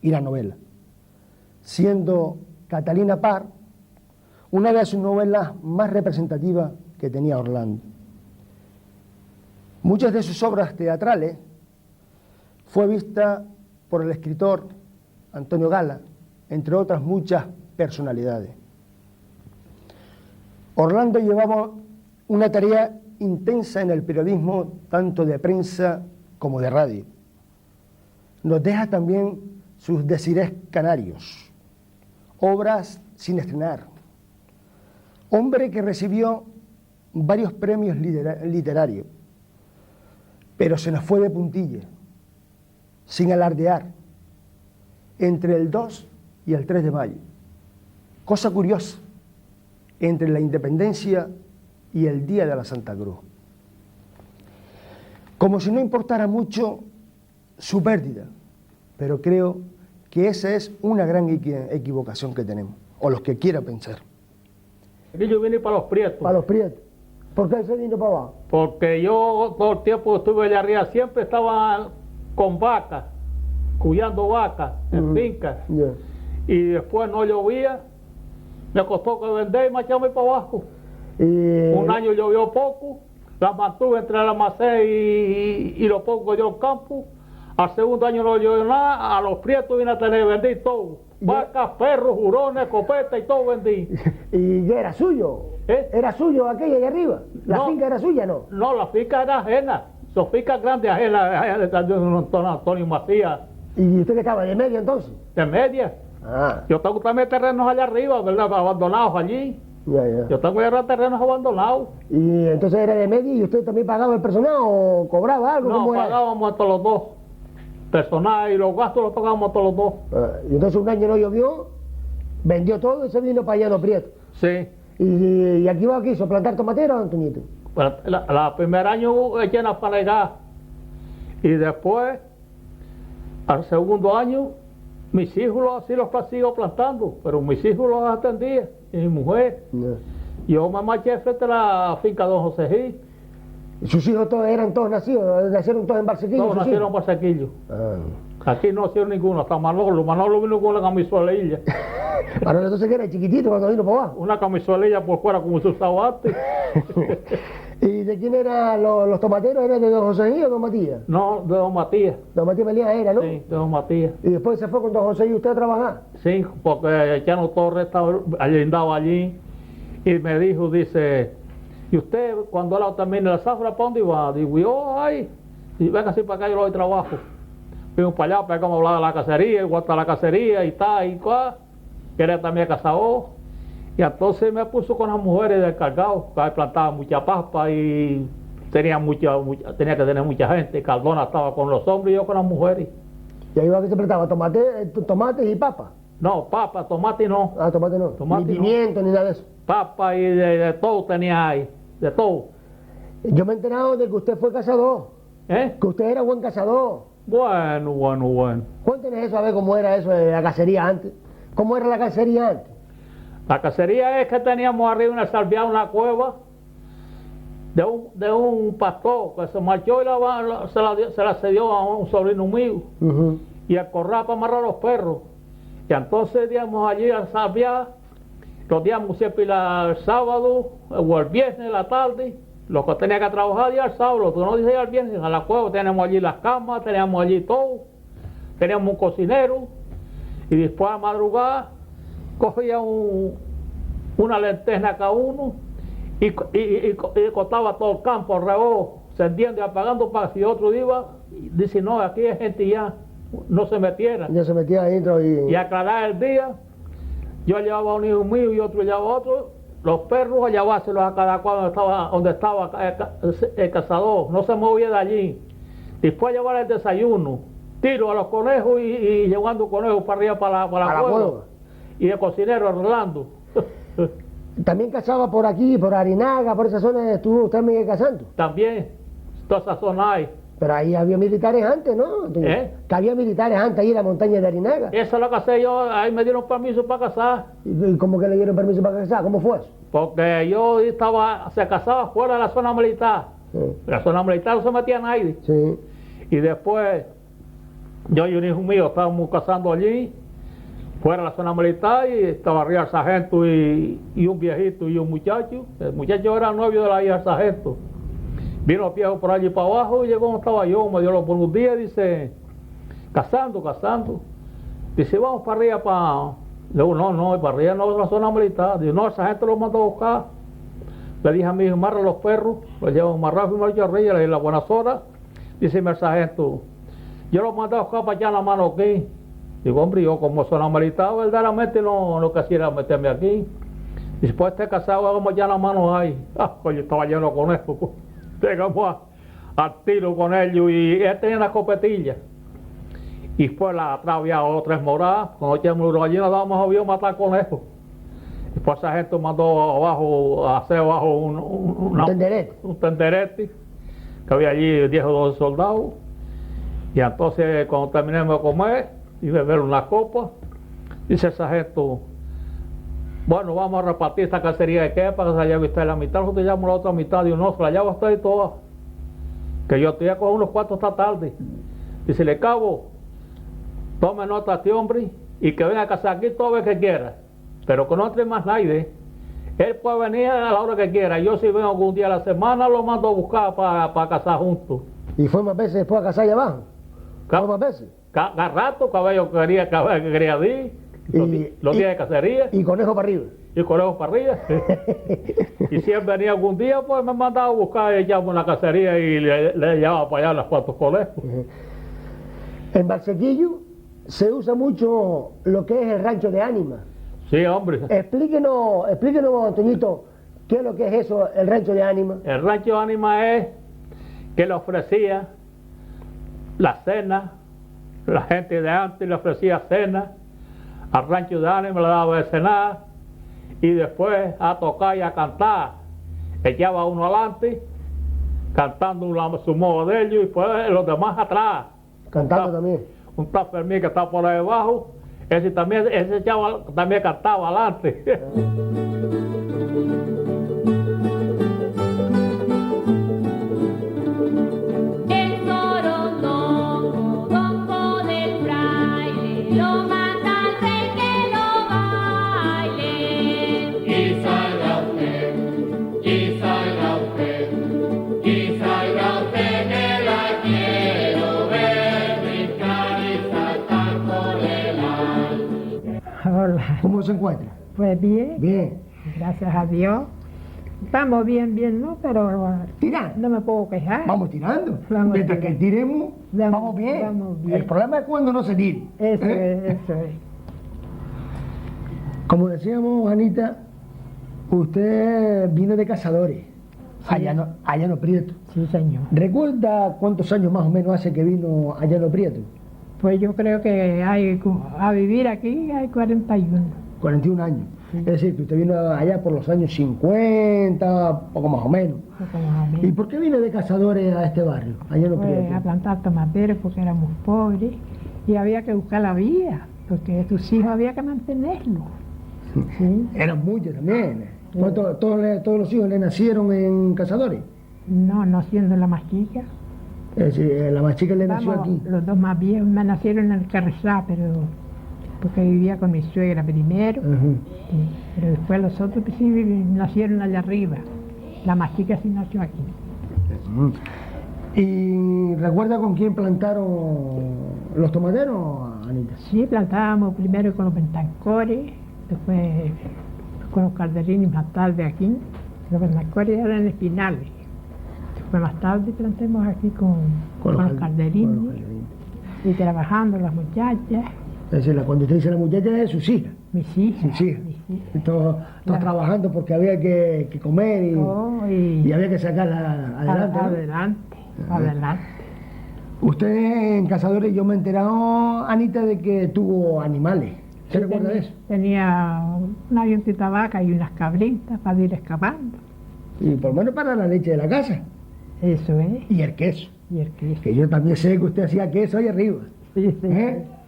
y la novela, siendo Catalina Parr una de sus novelas más representativas que tenía Orlando. Muchas de sus obras teatrales fue vista por el escritor Antonio Gala, entre otras muchas personalidades. Orlando llevaba una tarea intensa en el periodismo, tanto de prensa como de radio. Nos deja también sus Desirés Canarios, obras sin estrenar. Hombre que recibió varios premios literarios, pero se nos fue de puntilla, sin alardear, entre el 2 y el 3 de mayo. Cosa curiosa, entre la independencia y el Día de la Santa Cruz. Como si no importara mucho su pérdida, pero creo que esa es una gran equivocación que tenemos, o los que quieran pensar. Aquí yo vine para los Prietos. Para los Prietos. ¿Por qué se vino para abajo? Porque yo todo el tiempo que estuve allá arriba siempre estaba con vacas, cuidando vacas en fincas. Yeah. Y después no llovía, me costó que vender y marcharme para abajo. Un año llovió poco, la mantuve entre la maceta y lo poco que dio el campo. Al segundo año no llovió nada, a los Prietos vine a tener, vendí todo. Vacas, perros, jurones, escopetas y todo vendí. ¿Y qué era suyo? ¿Era suyo aquella de arriba? ¿La finca era suya, no? No, la finca era ajena. Son fincas grandes ajenas de Antonio Macías. ¿Y usted que estaba de media entonces? De media. Ah. Yo tengo también terrenos allá arriba, ¿verdad? Abandonados allí. Ya. Yo tengo ya terrenos abandonados. ¿Y entonces era de media y usted también pagaba el personal o cobraba algo? No, pagábamos todos los dos. Personal y los gastos los pagábamos todos los dos. Y entonces un año no llovió, vendió todo y se vino para allá los Prietos. Sí. ¿Y aquí va quiso plantar tomatero, Antonito? El primer año eché la panegada. Y después, al segundo año, mis hijos así los sigo plantando, pero mis hijos los atendían, y mi mujer. Yeah. Yo me marché frente a la finca de Don José Gil. ¿Sus hijos eran todos nacieron todos en Barsequillo? Todos nacieron en Barsequillo. Aquí no nacieron ninguno, hasta Manolo vino con una camisolilla. Manolo entonces que era chiquitito cuando vino para abajo. Una camisolilla por fuera como se usaba antes. ¿Y de quién eran los tomateros? ¿Era de Don José Gil o Don Matías? No, de Don Matías. Don Matías Melías era, ¿no? Sí, de Don Matías. ¿Y después se fue con Don José Gil usted a trabajar? Sí, porque Chano Torres estaba allí y me dijo, dice, ¿y usted cuando él termine la zafra, para dónde iba? Digo, yo, ay, y venga así para acá, yo le doy trabajo. Fuimos para allá, para cómo hablaba de la cacería, igual está la cacería y tal, y cuál. Que era también casado. Y entonces me puso con las mujeres del cargado, que ahí plantaba mucha papa y tenía que tener mucha gente. Cardona estaba con los hombres y yo con las mujeres. ¿Y ahí va que se plantaba tomates y papa? No, papa, tomate no. Ah, tomate no. Tomate ni pimiento, ni nada de eso. Papa y de todo tenía ahí, de todo. Yo me he enterado de que usted fue cazador. ¿Eh? Que usted era buen cazador. Bueno. Cuéntenos eso, a ver cómo era eso de la cacería antes. ¿Cómo era la cacería antes? La cacería es que teníamos arriba una salviada, una cueva, de un pastor que se marchó y se la cedió a un sobrino mío. Y el corral para amarrar los perros. Y entonces íbamos allí a Salvia, los días siempre el sábado o el viernes de la tarde, los que tenían que trabajar día el sábado, tú no dices el viernes, a la cueva tenemos allí las camas, teníamos allí todo, teníamos un cocinero, y después a madrugada cogía una lenteja cada uno y cortaba todo el campo alrededor, encendiendo y apagando para que si otro iba, dice no, aquí hay gente ya, no se metiera. Ya se metía adentro y aclarar el día, yo llevaba a un hijo mío y otro llevaba a otro, los perros a llevárselos a cada cual donde estaba el cazador, no se movía de allí. Después llevar el desayuno, tiro a los conejos y llevando conejos para arriba para la cueva. Y el cocinero arreglando. ¿También cazaba por aquí, por Arinaga, por esa zona estuvo usted también cazando? También, toda esa zona hay. Pero ahí había militares antes, ¿no? Que había militares antes ahí en la montaña de Arinaga. Eso lo casé yo, ahí me dieron permiso para cazar. ¿Y cómo que le dieron permiso para cazar? ¿Cómo fue eso? Porque yo se casaba fuera de la zona militar. La zona militar no se metía nadie. Y después, yo y un hijo mío estábamos cazando allí, fuera de la zona militar, y estaba arriba el sargento y un viejito y un muchacho. El muchacho era novio de la hija del sargento. Vino los viejos por allí para abajo y llegó donde estaba yo, me dio los buenos días, dice, cazando. Dice, vamos para arriba para... Le digo, no, para arriba no es la zona militar. Dice, no, el sargento lo mandó a buscar. Le dije a mi hijo, amarra los perros, los llevo amarrados y me lo arriba, le di las buenas horas. Dice el sargento, yo lo mandé a buscar para allá en la mano aquí. Digo, hombre, yo como zona militar, verdaderamente no quisiera meterme aquí. Dice, pues este casado, como ya en la mano hay. Pues yo estaba lleno con esto. Llegamos al tiro con ellos y él tenía una escopetilla. Y fue atrás había otras moradas, cuando echamos allí nos dábamos a matar con eso. Y pues esa gente mandó abajo, a hacer abajo un tenderete, que había allí 10 o 12 soldados. Y entonces cuando terminamos de comer y beber una copa, dice el sargento, bueno, vamos a repartir esta cacería de qué para que se la lleve usted la mitad, nosotros llevamos la otra mitad, y no, se la lleva usted y toda. Que yo estoy a coger unos cuantos esta tarde. Dice, le cabo, tome nota a este hombre y que venga a cazar aquí todo lo que quiera, pero que no entre más nadie. Él puede venir a la hora que quiera. Yo si vengo algún día a la semana lo mando a buscar para cazar juntos. ¿Y fue más veces después a cazar allá abajo? ¿Fue más veces? Cada rato, cabello quería ir. Los días de cacería. Y conejo para arriba. Y conejo para arriba. Y si él venía algún día, pues me mandaba a buscar ella en la cacería y le llevaba para allá los cuantos conejos. En Valsequillo se usa mucho lo que es el rancho de ánima. Sí, hombre. Explíquenos, Toñito, ¿qué es lo que es eso, el rancho de ánima? El rancho de ánima es que le ofrecía la cena, la gente de antes le ofrecía cena, al rancho de ánima le daba de cenar, y después a tocar y a cantar. Echaba uno adelante, cantando su modo de ellos, y pues los demás atrás. Cantando también. Un tal Fermín que está por ahí abajo, ese chavo también cantaba adelante. Hola. ¿Cómo se encuentra? Pues bien. Bien. Gracias a Dios. Estamos bien, ¿no? Pero no me puedo quejar. Vamos tirando. Mientras que tiremos, vamos bien. El problema es cuando no se tire. Eso es. Como decíamos, Anita, usted vino de cazadores. Sí. A Llano Prieto. Sí, señor. ¿Recuerda cuántos años más o menos hace que vino a Llano Prieto? Pues yo creo que a vivir aquí hay 41. 41 años. Sí. Es decir, que usted vino allá por los años 50, poco más o menos. ¿Y por qué vino de cazadores a este barrio, a Llano Prieto? A plantar tomateros porque éramos pobres y había que buscar la vida, porque tus hijos había que mantenerlos. Sí. Eran muchos también. ¿Todos los hijos le nacieron en cazadores? No, no siendo la más chica. Es decir, la más chica le nació Vamos, aquí. los dos más viejos me nacieron en el Carrizá, pero porque vivía con mi suegra primero, pero después los otros que sí nacieron allá arriba. La más chica sí nació aquí. ¿Y recuerda con quién plantaron los tomateros, Anita? Sí, plantábamos primero con los Bentancores, después con los Calderini más tarde aquí. Los Bentancores eran espinales. Después más tarde plantamos aquí con los Calderini y trabajando las muchachas. Es decir, cuando usted dice la muchacha es sus hijas. Mis hijas. Sus hijas. Todos trabajando porque había que comer y había que sacarla adelante. Adelante. Usted en Cazadores, yo me he enterado, Anita, de que tuvo animales. ¿Se recuerda de eso? Tenía una vientita vaca y unas cabritas para ir escapando. Y por lo menos para la leche de la casa. Eso es. Y el queso. Y el queso. Que yo también sé que usted hacía queso ahí arriba. Sí, sí.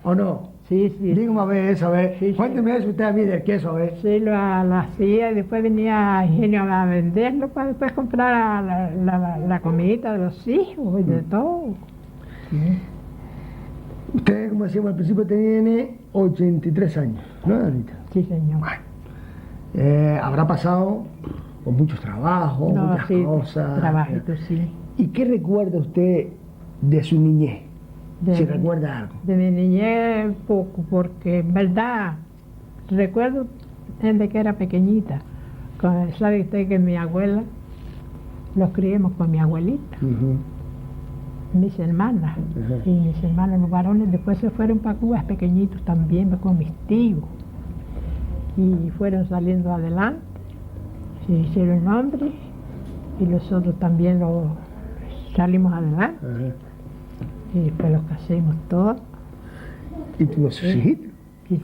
¿O no? Sí, sí. Dígame a ver eso, a ver. Sí, cuénteme eso usted a mí del queso, a ver. Sí, lo hacía y después venía Ingenio a venderlo para después comprar la comidita de los hijos y de todo. Sí. Usted, como decíamos al principio, tiene 83 años, ¿no, Anita? Sí, señor. Bueno, habrá pasado con muchos trabajos, muchas cosas. Trabajitos, sí. ¿Y qué recuerda usted de su niñez? Si recuerda algo. De mi niñez poco, porque en verdad recuerdo desde que era pequeñita. ¿Sabe usted que mi abuela, los criamos con mi abuelita, mis hermanas, y mis hermanos los varones después se fueron para Cuba pequeñitos también con mis tíos, y fueron saliendo adelante, se hicieron hombres, y los otros también salimos adelante. Y después los casamos todos. ¿Y tuvo sus hijitos? Sí.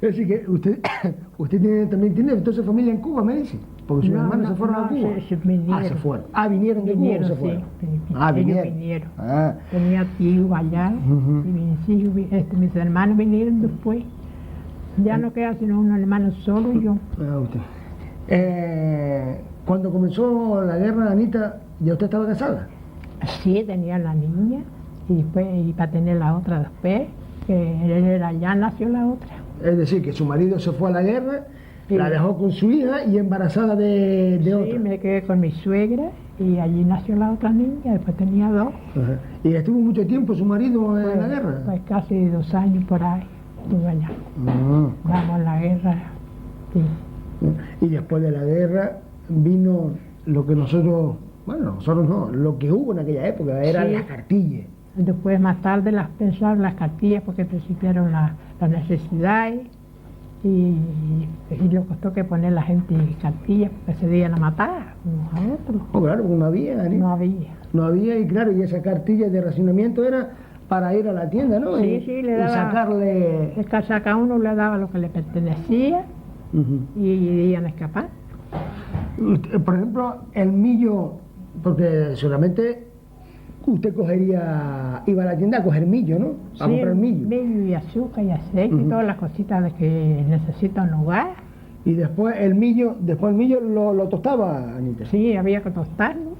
Es decir, que usted también tiene entonces familia en Cuba, me dice. Porque sus hermanos se fueron a Cuba. Vinieron. Se fueron. ¿Vinieron de Cuba o se fueron? Vinieron. Tenía tíos allá, y mis hermanos vinieron después. Ya no queda sino un hermano solo y yo. Cuando comenzó la guerra, Anita, ¿ya usted estaba casada? Sí, tenía la niña y después iba a tener la otra después, que él era allá, nació la otra. Es decir, que su marido se fue a la guerra, la dejó con su hija y embarazada de otra. Sí, me quedé con mi suegra y allí nació la otra niña, después tenía dos. ¿Y estuvo mucho tiempo su marido en la guerra? Pues casi 2 años por ahí, estuve allá. Vamos a la guerra, sí. Y después de la guerra vino lo que nosotros no, lo que hubo en aquella época eran las cartillas. Después más tarde pensaron las cartillas porque principiaron las necesidades y le costó que poner la gente cartillas porque se iban a matar unos a otros. Claro, porque no había. No había y claro, y esa cartilla de racionamiento era para ir a la tienda, ¿no? Sí, le daba, sacarle... a uno le daba lo que le pertenecía y iban a escapar. Por ejemplo, el millo, porque seguramente usted iba a la tienda a coger millo, ¿no? A comprar millo. Millo y azúcar y aceite y todas las cositas que necesita un hogar. Y después el millo lo tostaba, Anita. Sí, había que tostarlo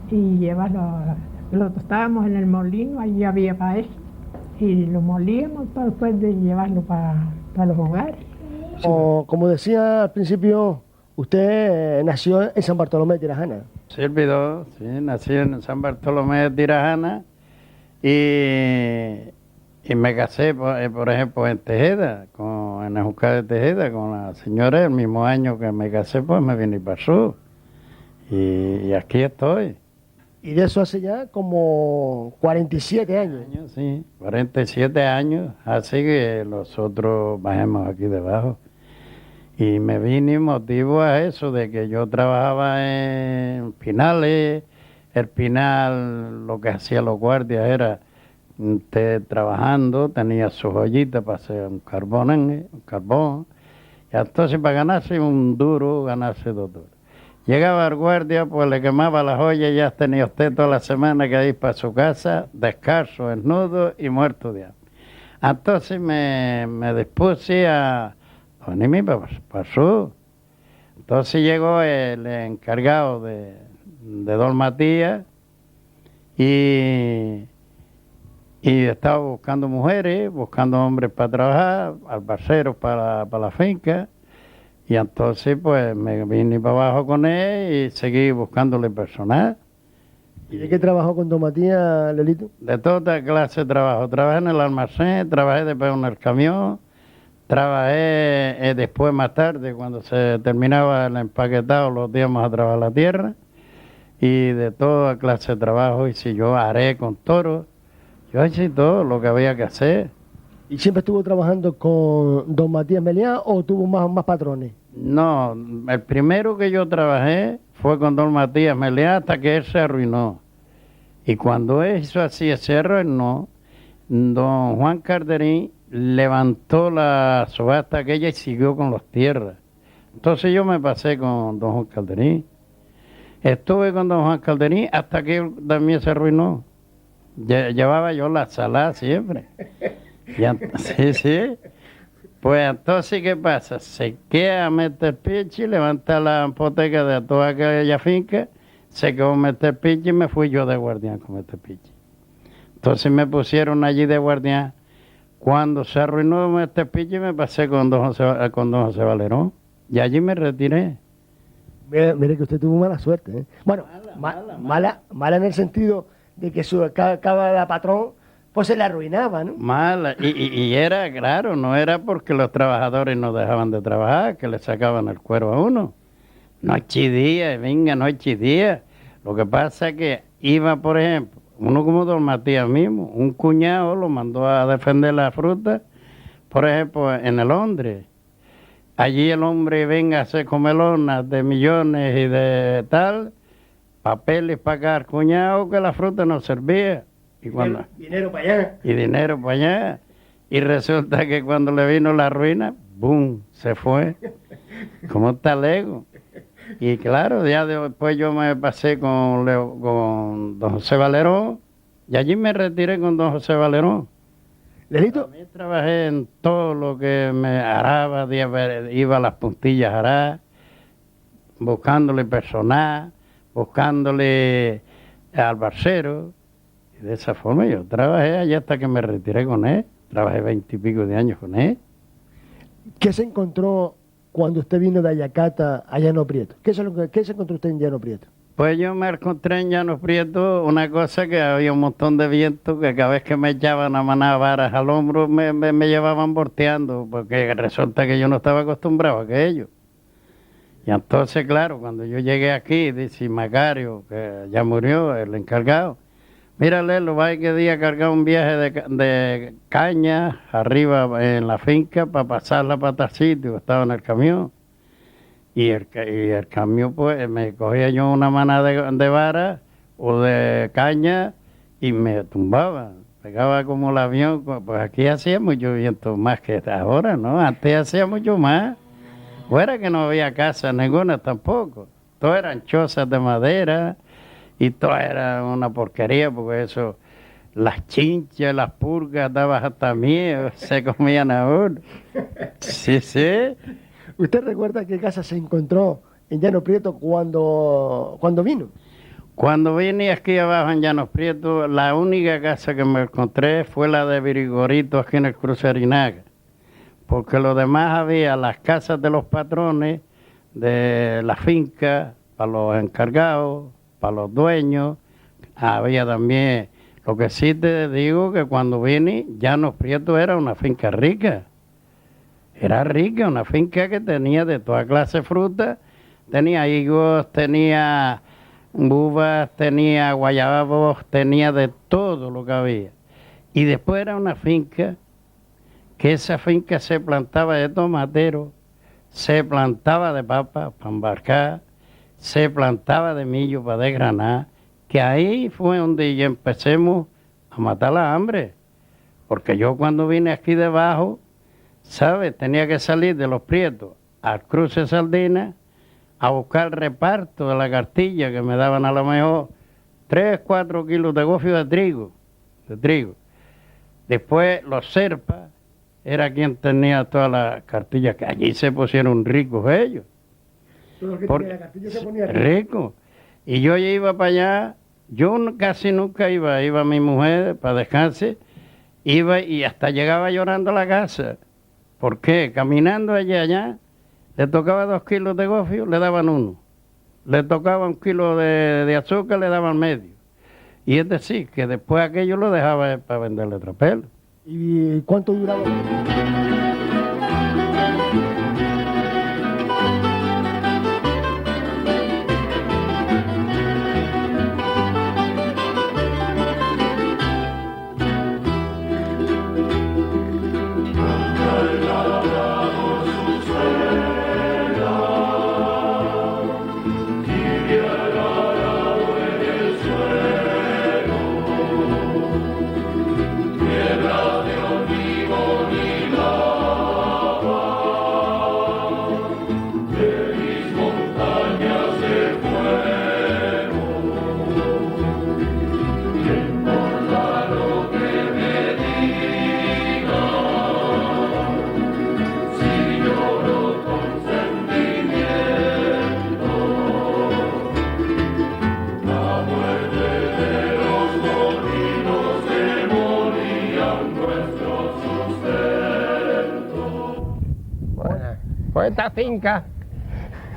y llevarlo, lo tostábamos en el molino, allí había para eso, y lo molíamos para después de llevarlo para los hogares. Como decía al principio, usted nació en San Bartolomé de Tirajana. Servidor, sí, nací en San Bartolomé de Tirajana y me casé, por ejemplo, en Tejeda, en Ajucá de Tejeda, con la señora. El mismo año que me casé, pues me vine para el sur y aquí estoy. Y de eso hace ya como 47 años. Sí, 47 años, así que nosotros bajemos aquí debajo. Y me vine motivo a eso, de que yo trabajaba en pinales. El pinal, lo que hacía los guardias era trabajando, tenía sus ollitas para hacer un carbón. Y entonces para ganarse un duro, ganarse 2 duros. Llegaba el guardia, pues le quemaba las ollas, ya tenía usted toda la semana que ir para su casa, descalzo, desnudo y muerto de hambre. Entonces me dispuse a venirme para sur, entonces llegó el encargado de don Matías y estaba buscando mujeres, buscando hombres para trabajar, albaceros para la finca. Y entonces pues me vine para abajo con él y seguí buscándole personal. ¿Y de qué trabajó con don Matías, Lelito? De toda clase de trabajo. Trabajé en el almacén, trabajé después en el camión, trabajé después más tarde, cuando se terminaba el empaquetado, los íbamos a trabajar la tierra. Y de toda clase de trabajo, y si yo haré con toros, yo hice todo lo que había que hacer. ¿Y siempre estuvo trabajando con don Matías Meliá o tuvo más patrones? No, el primero que yo trabajé fue con don Matías Meliá hasta que él se arruinó. Y cuando él hizo así, se arruinó, don Juan Calderín levantó la subasta aquella y siguió con las tierras. Entonces yo me pasé con don Juan Calderín. Estuve con don Juan Calderín hasta que él también se arruinó. Llevaba yo la salada siempre. Sí. Pues entonces, ¿qué pasa? Se queda Mr. Pichi, levanta la hipoteca de toda aquella finca, se quedó Mr. Pichi y me fui yo de guardián con Mr. Pichi. Entonces me pusieron allí de guardián. Cuando se arruinó Mr. Pichi me pasé con don José Valerón y allí me retiré. Mire que usted tuvo mala suerte, ¿eh? Bueno, mala en el sentido de que cada patrón pues se le arruinaba, ¿no? Mala, y era claro, no era porque los trabajadores no dejaban de trabajar, que le sacaban el cuero a uno. Noche y día, venga, noche y día. Lo que pasa es que iba, por ejemplo, uno como don Matías mismo, un cuñado lo mandó a defender la fruta, por ejemplo, en el Londres. Allí el hombre venga a hacer comelonas de millones y de tal, papeles para acá al cuñado que la fruta no servía. Y dinero para allá. Y dinero para allá. Y resulta que cuando le vino la ruina, ¡boom!, se fue. ¿Cómo está el ego? Y claro, ya después yo me pasé con don José Valerón, y allí me retiré con don José Valerón. ¿Lelito? También trabajé en todo lo que me araba, iba a las puntillas a arar, buscándole personal, buscándole albarcero. Y de esa forma yo trabajé allá hasta que me retiré con él. Trabajé 20 y pico de años con él. ¿Qué se encontró cuando usted vino de Ayacata a Llano Prieto? ¿Qué se encontró usted en Llano Prieto? Pues yo me encontré en Llano Prieto una cosa, que había un montón de viento, que cada vez que me echaban a manar varas al hombro me llevaban volteando, porque resulta que yo no estaba acostumbrado a aquello. Y entonces, claro, cuando yo llegué aquí, dice Macario, que ya murió, el encargado, mírale, lo va a que día cargar un viaje de caña arriba en la finca para pasarla para tal sitio, estaba en el camión. Y el camión, pues, me cogía yo una manada de vara o de caña y me tumbaba. Pegaba como el avión. Pues aquí hacía mucho viento más que ahora, ¿no? Antes hacía mucho más. Fuera que no había casas ninguna tampoco. Todas eran chozas de madera y todo era una porquería, porque eso, las chinchas, las purgas, daban hasta miedo, se comían a uno. Sí. ¿Usted recuerda qué casa se encontró en Llano Prieto cuando vino? Cuando vine aquí abajo en Llanos Prieto, la única casa que me encontré fue la de Virigorito aquí en el Crucerinaga. Porque lo demás había las casas de los patrones, de la finca, para los encargados, para los dueños. Había también, lo que sí te digo, que cuando vine, Llanos Prieto era una finca rica. Era rica, una finca que tenía de toda clase de fruta. Tenía higos, tenía uvas, tenía guayabos, tenía de todo lo que había. Y después era una finca, que esa finca se plantaba de tomatero, se plantaba de papa para embarcar, se plantaba de millo para desgranar, que ahí fue donde ya empecemos a matar la hambre. Porque yo cuando vine aquí debajo, ¿sabes? Tenía que salir de Los Prietos al Cruce Sardina a buscar el reparto de la cartilla, que me daban a lo mejor 3, 4 kilos de gofio de trigo. Después los serpas, era quien tenía todas las cartillas, que allí se pusieron ricos ellos. Todo el que Por- tenía castillo se ponía rico. rico. Y yo iba para allá, casi nunca iba mi mujer para descansar, iba y hasta llegaba llorando a la casa. ¿Por qué? Caminando allá, le tocaba 2 kilos de gofio, le daban 1. Le tocaba 1 kilo de azúcar, le daban medio. Y es decir, que después aquello lo dejaba para venderle trapelo. ¿Y cuánto duraba? Pues esta finca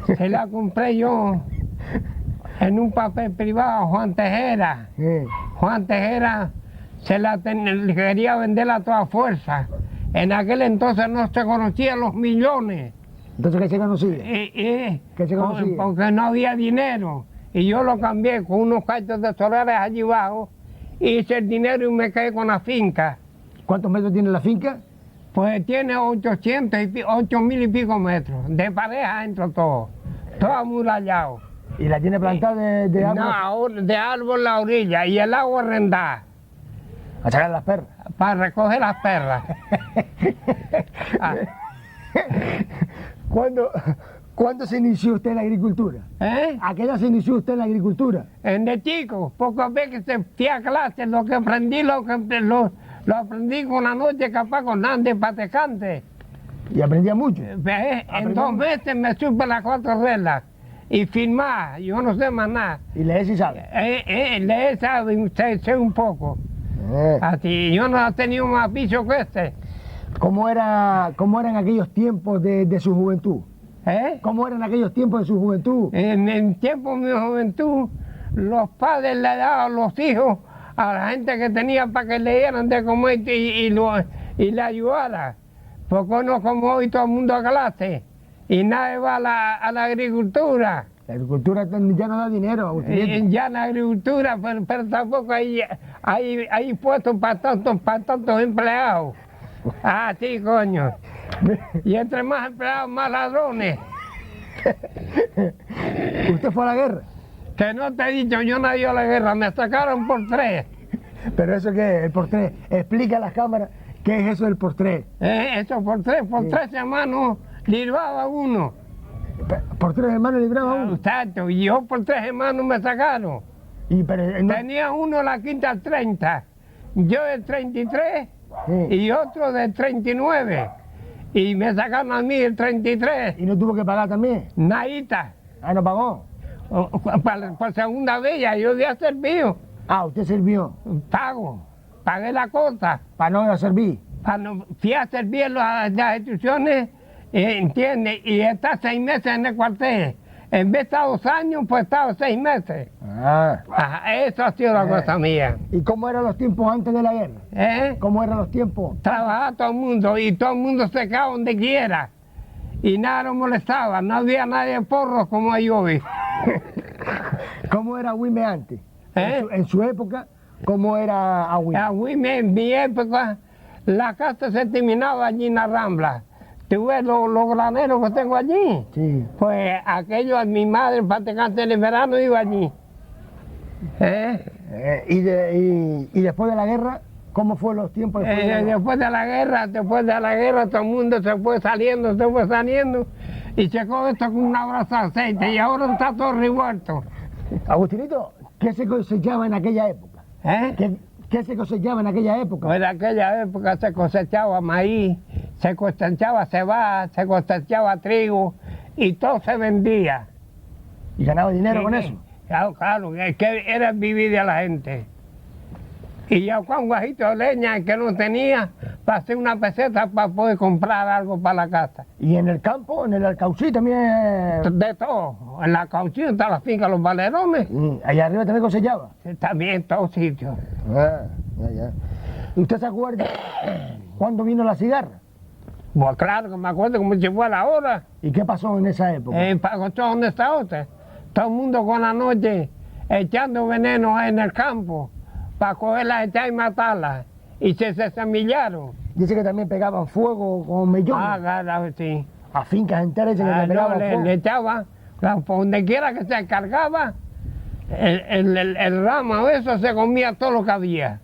se la compré yo en un papel privado, Juan Tejera. Juan Tejera quería venderla a toda fuerza. En aquel entonces no se conocían los millones. ¿Entonces qué se conocía? ¿Qué se conocía? Porque no había dinero. Y yo lo cambié con unos cachos de solares allí abajo, hice el dinero y me quedé con la finca. ¿Cuántos metros tiene la finca? Pues tiene 8.000 y pico metros, de pareja dentro todo amurallado. ¿Y la tiene plantada de árbol? No, de árbol la orilla y el agua arrendada. ¿A sacar las perras? Para recoger las perras. Ah. ¿Cuándo se inició usted en la agricultura? ¿A qué edad se inició usted en la agricultura? De chico, pocas veces que fui a clase, lo que aprendí, lo aprendí con la noche capaz con Nande Patecante. ¿Y aprendía mucho? En 2 meses me supe las 4 reglas. Y firmar, yo no sé más nada. ¿Y leer si sabe? Leer sabe, sé un poco. Así, yo no he tenido más vicio que este. ¿Cómo eran aquellos tiempos de su juventud? ¿Cómo eran aquellos tiempos de su juventud? En el tiempo de mi juventud, los padres le daban los hijos a la gente que tenía para que le dieran de comer y le ayudara. Porque no como hoy todo el mundo a clase y nadie va a la agricultura. La agricultura ya no da dinero, Agustinito. Ya la agricultura, pero tampoco hay puestos para tantos empleados. Ah, sí, coño. Y entre más empleados, más ladrones. ¿Usted fue a la guerra? Que no te he dicho, yo no he ido a la guerra, me sacaron por 3. ¿Pero eso qué es? El por 3. Explica a las cámaras qué es eso del por 3. Eso por 3, por 3 hermanos libraba uno. ¿Por 3 hermanos libraba uno? Exacto, y yo por 3 hermanos me sacaron. Tenía uno la quinta al 30, yo del 33 y otro del 39. Y me sacaron a mí el 33. ¿Y no tuvo que pagar también? Nadita. Ah, ¿no pagó? Por segunda vez ya yo había servido. Ah, ¿usted sirvió? Pagué la cosa. ¿Para no servir? Fui a servir las instituciones, ¿entiendes? Y está 6 meses en el cuartel. En vez de estar 2 años, pues estaba 6 meses. Eso ha sido la cosa mía. ¿Y cómo eran los tiempos antes de la guerra? ¿Cómo eran los tiempos? Trabajaba todo el mundo y todo el mundo se quedaba donde quiera. Y nada nos molestaba, no había nadie de porros como hay hoy. ¿Cómo era Agüime antes? En su época, ¿cómo era Agüime? Agüime, en mi época, la casa se terminaba allí en la Rambla. ¿Tú ves los graneros que tengo allí? Sí. Pues aquello, mi madre, para tener en el verano, iba allí. ¿Y después de la guerra, cómo fue los tiempos después de la guerra? Después de la guerra, todo el mundo se fue saliendo, y se coge esto con una brasa de aceite, y ahora está todo revuelto. Agustinito, ¿qué se cosechaba en aquella época? ¿Qué se cosechaba en aquella época? Pues en aquella época se cosechaba maíz, se cosechaba cebada, se cosechaba trigo y todo se vendía. ¿Y ganaba dinero con eso? Claro, claro, es que era vivir de la gente. Y yo con guajito de leña que no tenía, pasé una peseta para poder comprar algo para la casa. ¿Y en el campo, en el Alcaucí también? De todo. En la Alcaucí está la finca Los Valerones. ¿Allá arriba también cosechaba? También en todos sitios. Ah, ya. ¿Y usted se acuerda cuándo vino la cigarra? Pues claro que me acuerdo como si fuera ahora. ¿Y qué pasó en esa época? En Pagochón, ¿dónde está usted? Todo el mundo con la noche echando veneno en el campo para cogerla, echar y matarla. Y se semillaron. Dice que también pegaban fuego con mellones. Ah, claro, sí. A fincas enteras dice que le pegaban fuego. Le echaban, claro, por donde quiera que se cargaba, el ramo eso se comía todo lo que había.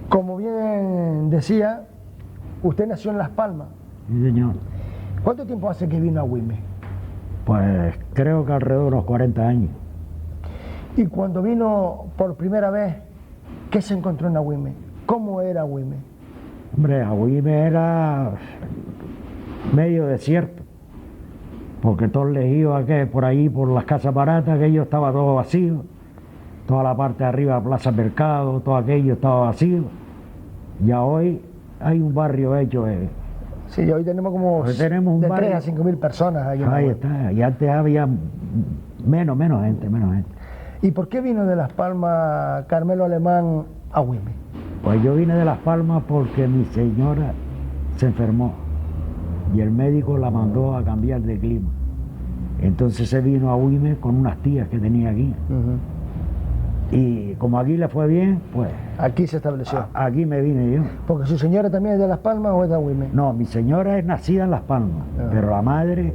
Como bien decía, usted nació en Las Palmas. Sí, señor. ¿Cuánto tiempo hace que vino a Güemes? Pues creo que alrededor de unos 40 años. Y cuando vino por primera vez, ¿qué se encontró en Agüime? ¿Cómo era Agüime? Hombre, Agüime era medio desierto, porque todo el ejido aquel por ahí, por las casas baratas, aquello estaba todo vacío, toda la parte de arriba, Plaza Mercado, todo aquello estaba vacío. Ya hoy hay un barrio hecho. Sí, hoy tenemos como hoy tenemos un de barrio, 3 a 5 mil personas aquí. Ahí está, y antes había menos gente. ¿Y por qué vino de Las Palmas Carmelo Alemán a Güemes? Pues yo vine de Las Palmas porque mi señora se enfermó y el médico la mandó a cambiar de clima. Entonces se vino a Güemes con unas tías que tenía aquí. Y como aquí le fue bien, pues... Aquí se estableció. Aquí me vine yo. ¿Porque su señora también es de Las Palmas o es de Güemes? No, mi señora es nacida en Las Palmas, pero la madre...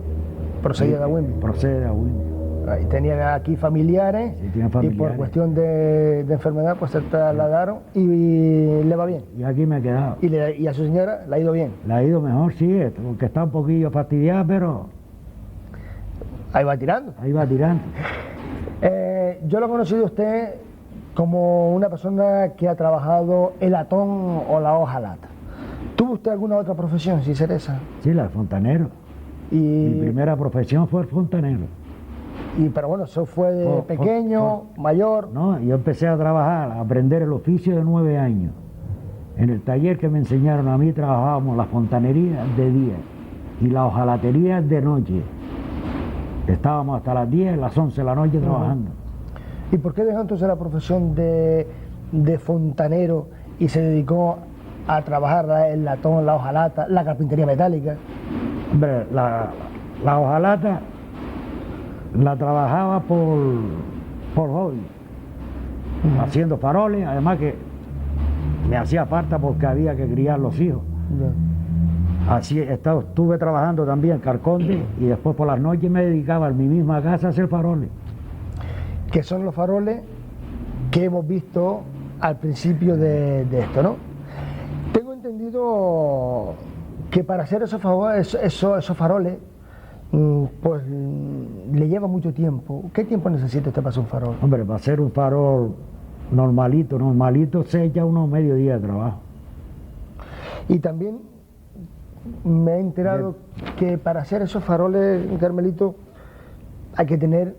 Procede de Güemes. Procede de Güemes. Y tenía aquí familiares, y por cuestión de enfermedad pues se trasladaron y le va bien. Y aquí me he quedado. ¿Y a su señora le ha ido bien? Le ha ido mejor, sí, porque está un poquillo fastidiada, pero... Ahí va tirando. Ahí va tirando. Yo lo he conocido a usted como una persona que ha trabajado el latón o la hojalata. ¿Tuvo usted alguna otra profesión, sin ser esa? Sí, la de fontanero. Mi primera profesión fue el fontanero. Pero bueno, eso fue de pequeño, mayor. No, yo empecé a trabajar, a aprender el oficio de 9 años. En el taller que me enseñaron a mí trabajábamos la fontanería de día y la hojalatería de noche. Estábamos hasta las 10, las 11 de la noche trabajando. ¿Y por qué dejó entonces la profesión de fontanero y se dedicó a trabajar el latón, la hojalata, la carpintería metálica? Hombre, la hojalata la trabajaba por hobby, haciendo faroles, además que me hacía falta porque había que criar los hijos. Así estuve trabajando también en Carconde y después por las noches me dedicaba en mi misma casa a hacer faroles. Que son los faroles que hemos visto al principio de esto, ¿no? Tengo entendido que para hacer esos faroles pues le lleva mucho tiempo. ¿Qué tiempo necesita usted para hacer un farol? Hombre, para hacer un farol normalito se echa unos medio día de trabajo. Y también me he enterado que para hacer esos faroles, Carmelito, hay que tener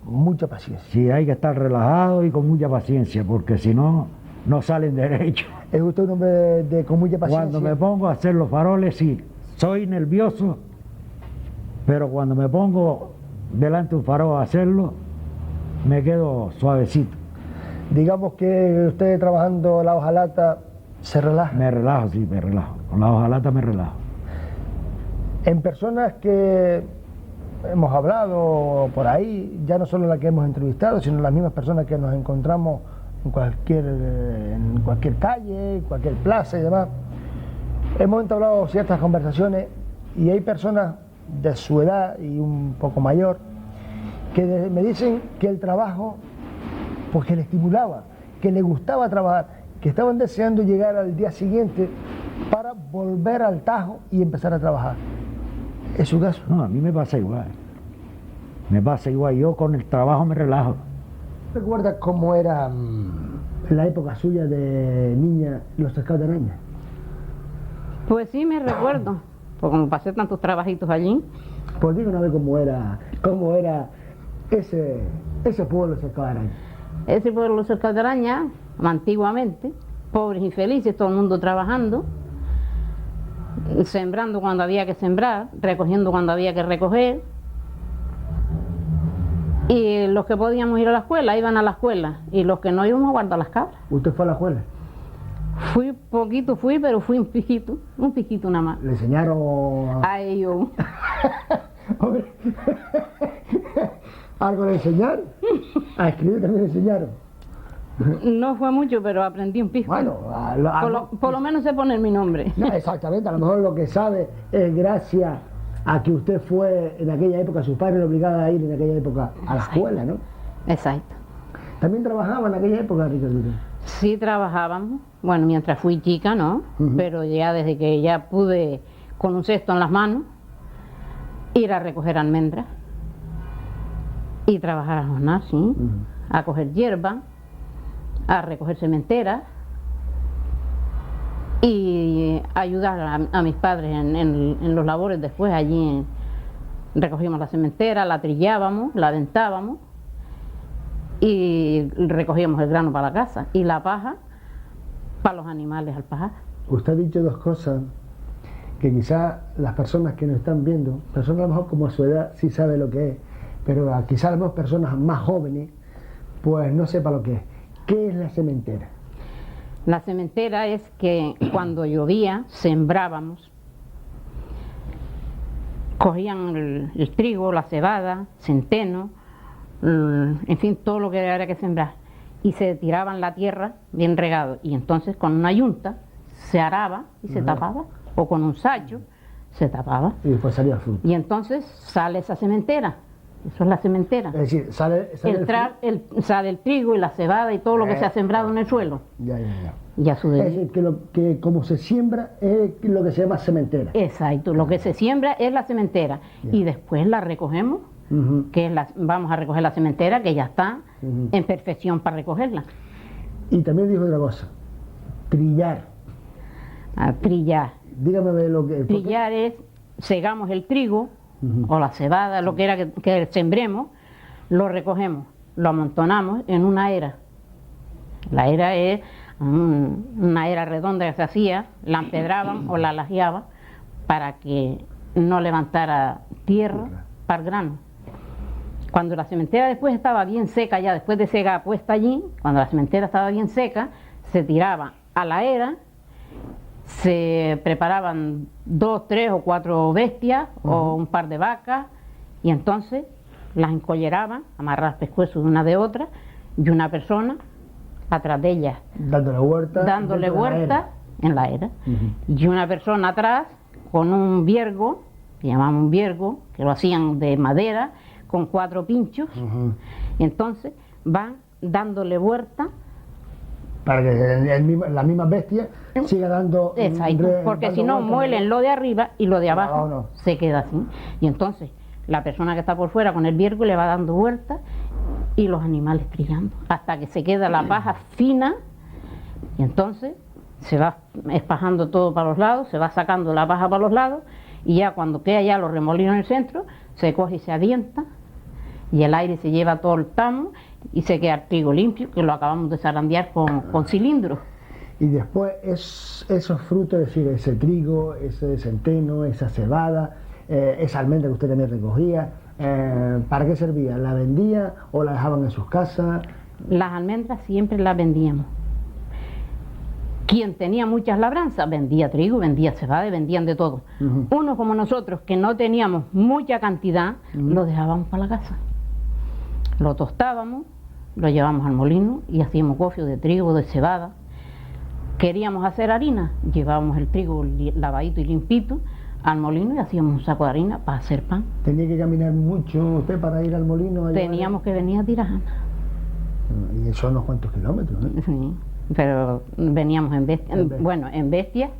mucha paciencia. Sí, hay que estar relajado y con mucha paciencia, porque si no, no salen derechos. ¿Es usted un hombre con mucha paciencia? Cuando me pongo a hacer los faroles, sí, soy nervioso, pero cuando me pongo delante de un farol a hacerlo, me quedo suavecito. Digamos que usted trabajando la hojalata se relaja. Me relajo, sí, me relajo. Con la hojalata me relajo. En personas que hemos hablado por ahí, ya no solo las que hemos entrevistado, sino las mismas personas que nos encontramos en cualquier calle, en cualquier plaza y demás, hemos entablado ciertas conversaciones y hay personas de su edad y un poco mayor que me dicen que el trabajo, pues que le estimulaba, que le gustaba trabajar, que estaban deseando llegar al día siguiente para volver al tajo y empezar a trabajar. ¿Es su caso? No, a mí me pasa igual. Me pasa igual. Yo con el trabajo me relajo. ¿Recuerda cómo era en la época suya de niña los scouts de araña? Pues sí, me recuerdo. Pues como pasé tantos trabajitos allí. Pues dígame una vez cómo era ese pueblo de scouts de araña. Ese pueblo de scouts de araña, antiguamente, pobres y felices, todo el mundo trabajando, sembrando cuando había que sembrar, recogiendo cuando había que recoger. Y los que podíamos ir a la escuela, iban a la escuela, y los que no íbamos a guardar las cabras. ¿Usted fue a la escuela? Fui poquito, pero fui un piquito nada más. ¿Le enseñaron a ellos? ¿Algo le enseñaron? ¿A escribir también le enseñaron? No fue mucho, pero aprendí un pico. Bueno, por lo menos sé poner mi nombre. No, exactamente, a lo mejor lo que sabe es gracias a que usted fue en aquella época, sus padres lo obligaban a ir en aquella época a la escuela, ¿no? Exacto. ¿También trabajaba en aquella época, Ricardito? Sí, trabajábamos. Bueno, mientras fui chica, ¿no? Pero ya desde que ya pude, con un cesto en las manos, ir a recoger almendras y trabajar a jornal, sí, a coger hierba, a recoger sementeras y ayudar a mis padres en los labores después. Allí recogíamos la sementera, la trillábamos, la dentábamos y recogíamos el grano para la casa y la paja para los animales al pajar. Usted ha dicho dos cosas que quizás las personas que nos están viendo, personas a lo mejor como a su edad sí saben lo que es, pero quizás a lo mejor personas más jóvenes pues no sepan lo que es. ¿Qué es la sementera? La sementera es que cuando llovía sembrábamos, cogían el trigo, la cebada, centeno, en fin, todo lo que había que sembrar, y se tiraban la tierra bien regado, y entonces con una yunta se araba y se tapaba, o con un sacho se tapaba. Y después salía el fruto. Y entonces sale esa sementera. Eso es la sementera. Es decir, sale sale el trigo y la cebada y todo lo que se ha sembrado en el suelo. Ya. Y a su es decir, que como se siembra es lo que se llama sementera. Exacto, lo que se siembra es la sementera. Y después la recogemos, que es vamos a recoger la sementera, que ya está en perfección para recogerla. Y también dijo otra cosa, trillar. Trillar. Dígame lo que... Trillar es, segamos el trigo, o la cebada, lo que era que sembremos, lo recogemos, lo amontonamos en una era. La era es una era redonda que se hacía, la empedraban o la lajeaban para que no levantara tierra para el grano. Cuando la sementera después estaba bien seca, ya después de seca puesta allí, cuando la sementera estaba bien seca, se tiraba a la era, se preparaban 2, 3 o 4 bestias o un par de vacas y entonces las encolleraban, amarradas pescuezos de una de otra y una persona atrás de ellas dándole huerta en la era y una persona atrás con un viergo, que llamaban un viergo, que lo hacían de madera con 4 pinchos y entonces van dándole huerta para que la misma bestia siga dando... Exacto, porque si no muelen lo de arriba y lo de abajo se queda así. Y entonces la persona que está por fuera con el viergo le va dando vueltas y los animales trillando, hasta que se queda la paja fina y entonces se va espajando todo para los lados, se va sacando la paja para los lados y ya cuando queda ya los remolinos en el centro, se coge y se adienta y el aire se lleva todo el tamo y se queda el trigo limpio, que lo acabamos de zarandear con cilindros. Y después esos frutos, es decir, ese trigo, ese centeno, esa cebada, esa almendra que usted también recogía, ¿para qué servía? ¿La vendía o la dejaban en sus casas? Las almendras siempre las vendíamos. Quien tenía muchas labranzas vendía trigo, vendía cebada y vendían de todo. Unos como nosotros, que no teníamos mucha cantidad, lo dejábamos para la casa. Lo tostábamos, lo llevábamos al molino y hacíamos gofio de trigo, de cebada. Queríamos hacer harina, llevábamos el trigo lavadito y limpito al molino y hacíamos un saco de harina para hacer pan. ¿Tenía que caminar mucho usted para ir al molino? Teníamos que venir a Tirajana. Y eso unos cuantos kilómetros, ¿eh? Sí, pero veníamos en bestia. Bueno, en bestia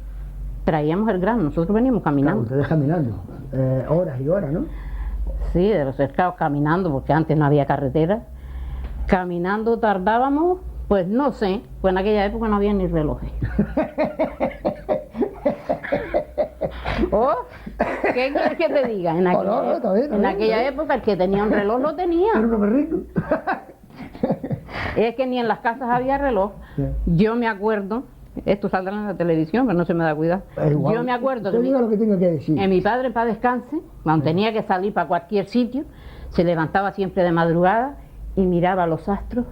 traíamos el grano, nosotros veníamos caminando. Claro, ustedes caminando, horas y horas, ¿no? Sí, de los cercados caminando, porque antes no había carretera. Caminando tardábamos, pues no sé, pues en aquella época no había ni relojes. ¿Oh? ¿Qué quieres que te diga? En aquella época el que tenía un reloj lo tenía. Era un hombre rico. Es que ni en las casas había reloj. Yo me acuerdo, esto saldrá en la televisión, pero no se me da cuidado. Yo me acuerdo que lo que tengo que decir. Mi padre, para descanse, cuando tenía que salir para cualquier sitio, se levantaba siempre de madrugada y miraba los astros,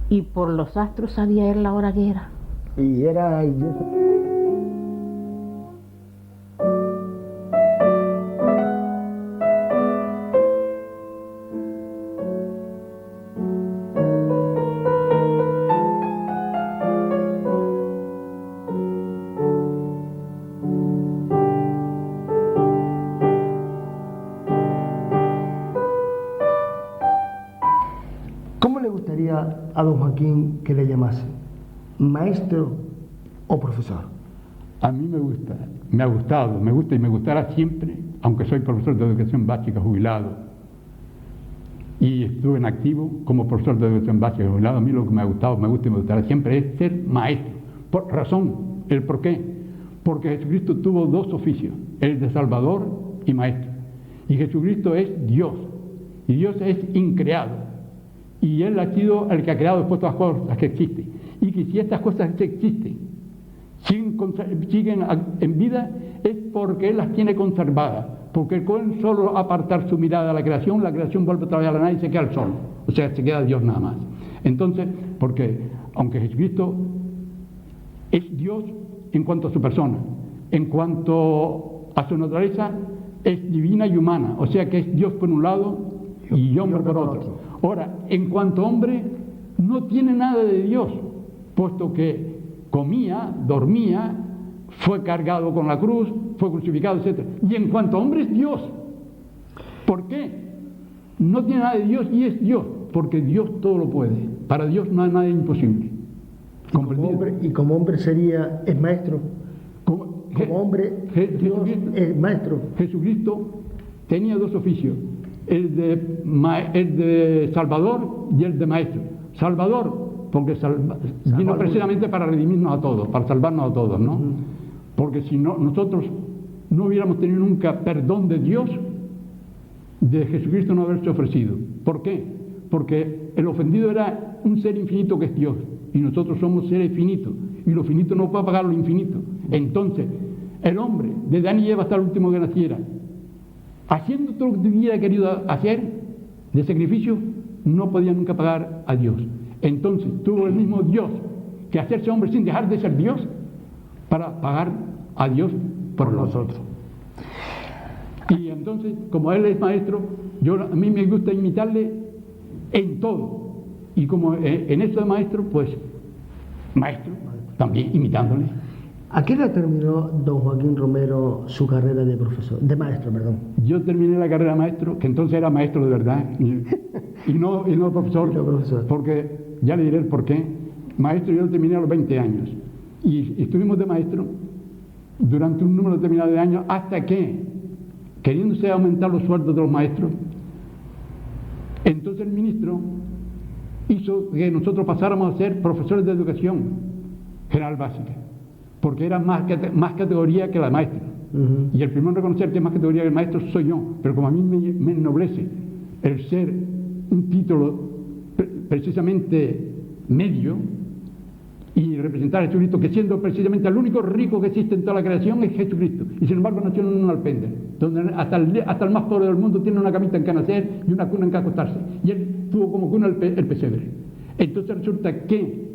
y por los astros sabía él la hora que era. Y era... ¿Cómo le gustaría a don Joaquín que le llamase? ¿Maestro o profesor? A mí me gusta, me ha gustado, me gusta y me gustará siempre, aunque soy profesor de educación básica jubilado y estuve en activo como profesor de educación básica jubilado. A mí lo que me ha gustado, me gusta y me gustará siempre es ser maestro. Por razón, el por qué. Porque Jesucristo tuvo dos oficios, el de Salvador y Maestro. Y Jesucristo es Dios, y Dios es increado. Y Él ha sido el que ha creado después todas las cosas que existen. Y que si estas cosas existen, siguen en vida, es porque Él las tiene conservadas. Porque con solo apartar su mirada a la creación vuelve otra vez a la nada y se queda el sol. O sea, se queda Dios nada más. Entonces, porque aunque Jesucristo es Dios en cuanto a su persona, en cuanto a su naturaleza, es divina y humana. O sea que es Dios por un lado y hombre por otro. Ahora, en cuanto a hombre, no tiene nada de Dios, puesto que comía, dormía, fue cargado con la cruz, fue crucificado, etc. Y en cuanto a hombre es Dios. ¿Por qué? No tiene nada de Dios y es Dios, porque Dios todo lo puede. Para Dios no hay nada imposible. Y como hombre sería, es maestro. Como hombre, Dios es maestro. Jesucristo tenía dos oficios. El de Salvador y el de Maestro. Salvador, porque vino precisamente para redimirnos a todos, para salvarnos a todos, ¿no? Porque si no, nosotros no hubiéramos tenido nunca perdón de Dios, de Jesucristo no haberse ofrecido. ¿Por qué? Porque el ofendido era un ser infinito que es Dios, y nosotros somos seres finitos, y lo finito no puede pagar lo infinito. Entonces, el hombre, desde Adán y Eva hasta el último que naciera, haciendo todo lo que hubiera querido hacer de sacrificio, no podía nunca pagar a Dios. Entonces tuvo el mismo Dios que hacerse hombre sin dejar de ser Dios para pagar a Dios por nosotros. Y entonces, como Él es maestro, a mí me gusta imitarle en todo. Y como en eso de maestro, pues maestro, también imitándole. ¿A qué edad terminó don Joaquín Romero su carrera de profesor, de maestro, perdón? Yo terminé la carrera de maestro, que entonces era maestro de verdad, y no profesor, porque ya le diré el porqué. Maestro yo lo terminé a los 20 años, y estuvimos de maestro durante un número determinado de años, hasta que, queriéndose aumentar los sueldos de los maestros, entonces el ministro hizo que nosotros pasáramos a ser profesores de educación general básica, porque era más categoría que la maestra. Y el primero en reconocer que es más categoría que el maestro soy yo, pero como a mí me ennoblece el ser un título precisamente medio y representar a Jesucristo, que siendo precisamente el único rico que existe en toda la creación es Jesucristo, y sin embargo nació en un alpendre, donde hasta el más pobre del mundo tiene una camita en que nacer y una cuna en que acostarse, y él tuvo como cuna el pesebre. Entonces resulta que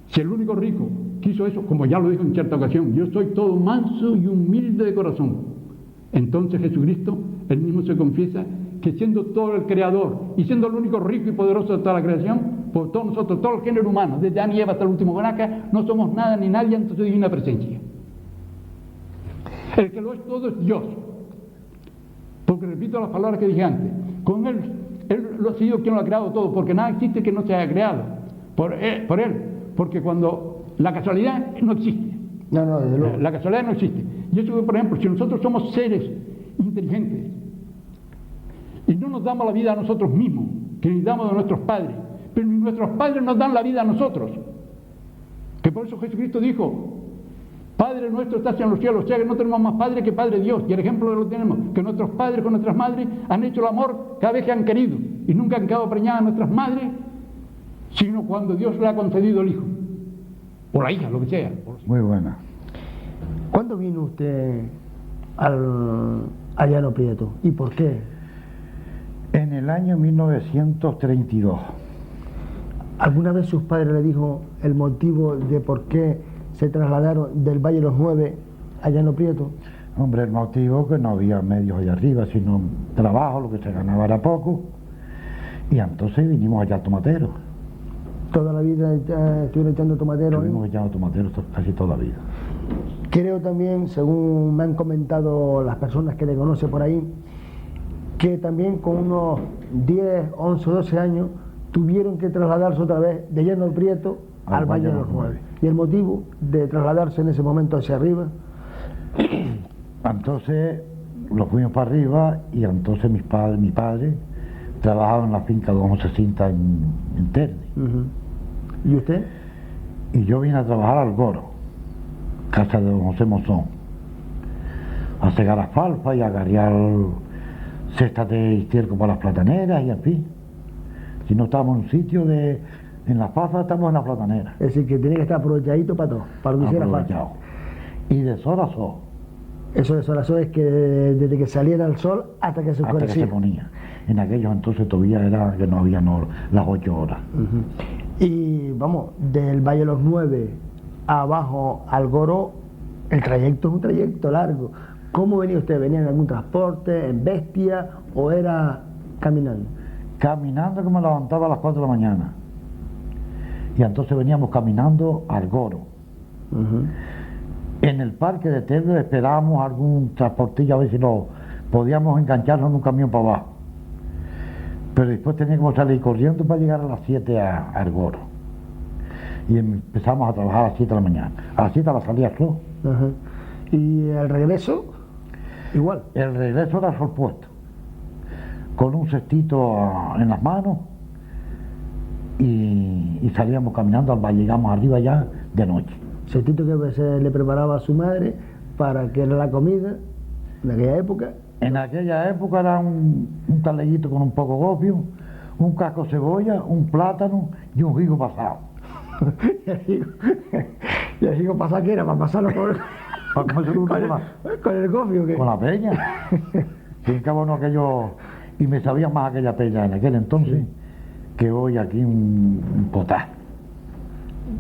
si el único rico que hizo eso, como ya lo dijo en cierta ocasión, yo soy todo manso y humilde de corazón. Entonces Jesucristo, él mismo se confiesa que siendo todo el creador y siendo el único rico y poderoso de toda la creación, por todos nosotros, todo el género humano, desde Adán y Eva hasta el último Bonaca, no somos nada ni nadie ante su divina presencia. El que lo es todo es Dios. Porque repito las palabras que dije antes, con él lo ha sido quien lo ha creado todo, porque nada existe que no se haya creado por él, porque cuando la casualidad no existe. No, desde luego. La casualidad no existe. Y eso, por ejemplo, si nosotros somos seres inteligentes y no nos damos la vida a nosotros mismos, que nos damos de nuestros padres, pero ni nuestros padres nos dan la vida a nosotros, que por eso Jesucristo dijo: Padre nuestro estás en los cielos, o sea que no tenemos más Padre que Padre Dios. Y el ejemplo lo tenemos, que nuestros padres con nuestras madres han hecho el amor cada vez que han querido y nunca han quedado preñadas nuestras madres, sino cuando Dios le ha concedido el hijo, o la hija, lo que sea. Muy buena. ¿Cuándo vino usted a Llano Prieto y por qué? En el año 1932. ¿Alguna vez sus padres le dijo el motivo de por qué se trasladaron del Valle de los Nueve a Llano Prieto? Hombre, el motivo que no había medios allá arriba, sino trabajo, lo que se ganaba era poco, y entonces vinimos allá a Tomatero. ¿Toda la vida estuvieron echando tomateros? Estuvimos echando tomateros casi toda la vida. Creo también, según me han comentado las personas que le conocen por ahí, que también con unos 10, 11, 12 años tuvieron que trasladarse otra vez de Llano Prieto al Valle de los Nueve. ¿Y el motivo de trasladarse en ese momento hacia arriba? Entonces los fuimos para arriba y entonces mi padre trabajaba en la finca de Don José Cinta en Terni. ¿Y usted? Y yo vine a trabajar al Goro, casa de Don José Mozón, a segar alfalfa y a agarrear cestas de estiércol para las plataneras y así. Si no estábamos en un sitio en la alfalfa, estamos en la platanera. Es decir, que tenía que estar aprovechadito para todo, para lo que hiciera falta. Y de sol a sol. Eso de sol a sol es que desde que saliera el sol hasta que se oscurecía. Hasta que se ponía. En aquellos entonces todavía era que no había las 8 horas. Y vamos, del Valle de los Nueve abajo al Goro, el trayecto es un trayecto largo. ¿Cómo venía usted? ¿Venía en algún transporte, en bestia o era caminando? Caminando, que me levantaba a las 4 de la mañana. Y entonces veníamos caminando al Goro. En el parque de Telde esperábamos algún transportillo a ver si podíamos engancharnos en un camión para abajo. Pero después teníamos que salir corriendo para llegar a las 7 al Goro. Y empezamos a trabajar a las 7 de la mañana. A las 7 a la salida sol. ¿Y el regreso? Igual. El regreso era sol puesto, con un cestito en las manos y salíamos caminando al valle, llegamos arriba ya de noche. Cestito que se le preparaba a su madre para que era la comida en aquella época. En aquella época era un talegito con un poco gofio, un casco de cebolla, un plátano y un higo pasado. ¿Y el higo pasado qué era? ¿Para pasarlo con el gofio? ¿Qué? Con la peña. Sin cabo no aquello. Y me sabía más aquella peña en aquel entonces que hoy aquí un potaje.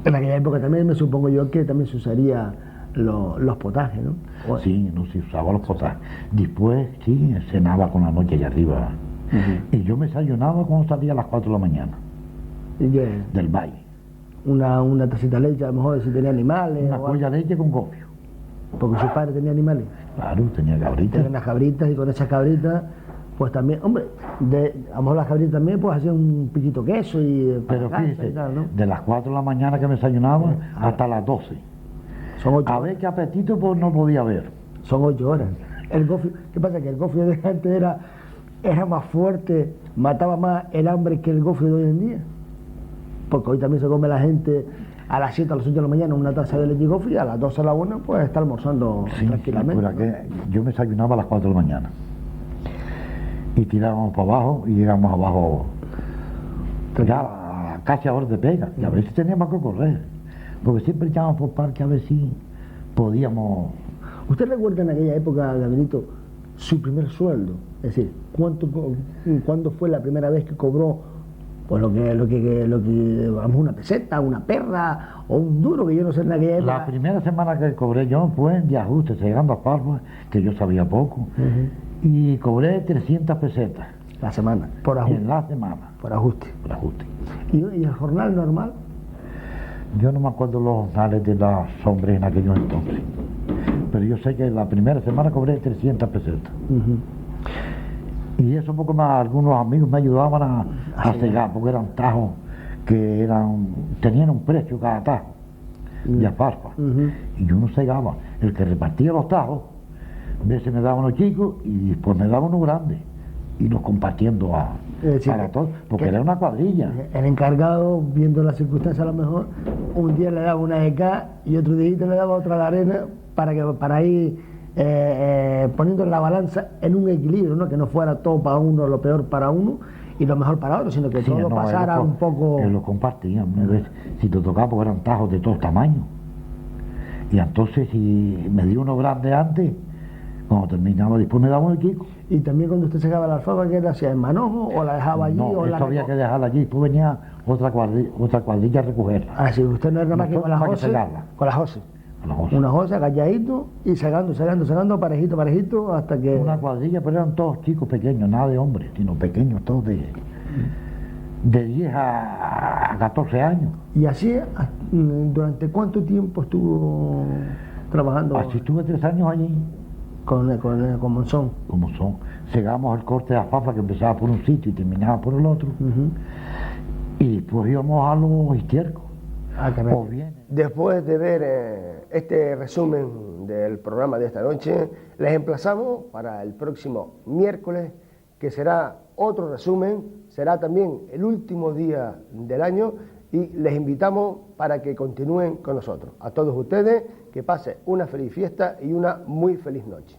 En aquella época también me supongo yo que también se usaría los potajes, ¿no? Sí, no se usaba los potajes. Después sí, cenaba con la noche allá arriba. Y yo me desayunaba cuando salía a las 4 de la mañana. ¿Y qué? Del valle. Una tacita de leche, a lo mejor si tenía animales. Una polla de leche con gofio. Porque su padre tenía animales. Claro, tenía cabritas. Tenía unas cabritas y con esas cabritas, pues también, hombre, a lo mejor las cabritas también pues hacían un piquito queso y... Pero fíjese, de las 4 de la mañana que me desayunaba hasta las 12. Son 8 A ver qué apetito pues no podía haber. Son 8 horas. El gofio, ¿qué pasa? Que el gofio de antes era más fuerte, mataba más el hambre que el gofio de hoy en día. Porque hoy también se come la gente a las 7, a las 8 de la mañana una taza de leche y gofio, y a las 12 a la 1 pues está almorzando tranquilamente. Sí, yo me desayunaba a las 4 de la mañana. Y tirábamos para abajo y llegamos abajo ya casi a hora de pega. Y a ver si teníamos que correr. Porque siempre echábamos por parque a ver si podíamos... ¿Usted recuerda en aquella época, Gabrielito, su primer sueldo? Es decir, ¿cuándo fue la primera vez que cobró Pues lo que vamos, una peseta, una perra o un duro, que yo no sé en aquella época. La primera semana que cobré yo fue de ajuste, llegando a Parma, que yo sabía poco, y cobré 300 pesetas. La semana, por ajuste. En la semana. Por ajuste. Por ajuste. ¿Y el jornal normal? Yo no me acuerdo los jornales de los hombres en aquellos entonces, pero yo sé que la primera semana cobré 300 pesetas. Y eso poco más, algunos amigos me ayudaban a cegar, porque eran tajos que tenían un precio cada tajo de alfalfa. Y yo no cegaba. El que repartía los tajos, a veces me daba unos chicos y después me daba unos grandes. Y los compartiendo para todos, porque era una cuadrilla. El encargado, viendo las circunstancias a lo mejor, un día le daba una EK y otro día le daba otra de arena para ir poniendo la balanza en un equilibrio, ¿no? Que no fuera todo para uno, lo peor para uno y lo mejor para otro, sino que Sí, todo pasara un poco... Lo compartían, si te tocaba, porque eran tajos de todos tamaños. Y entonces, si me dio uno grande antes, cuando terminaba, después me daba un equipo. Y también cuando usted sacaba la alfalfa, ¿qué le hacía? ¿En manojo o la dejaba allí? No, o esto había que dejarla allí, después venía otra cuadrilla a recogerla. Ah, sí, usted no era nada más que con las hoces. Con las hoces. Una hoja calladito y sacando, parejito, hasta que... Una cuadrilla, pero eran todos chicos pequeños, nada de hombres, sino pequeños, todos de 10 a 14 años. ¿Y así, durante cuánto tiempo estuvo trabajando? Así estuve 3 años allí. Con Monzón. Con Monzón. Segamos el corte de alfalfa que empezaba por un sitio y terminaba por el otro. Y después íbamos a los estiércol. Después de ver este resumen del programa de esta noche, les emplazamos para el próximo miércoles, que será otro resumen, será también el último día del año, y les invitamos para que continúen con nosotros. A todos ustedes, que pasen una feliz fiesta y una muy feliz noche.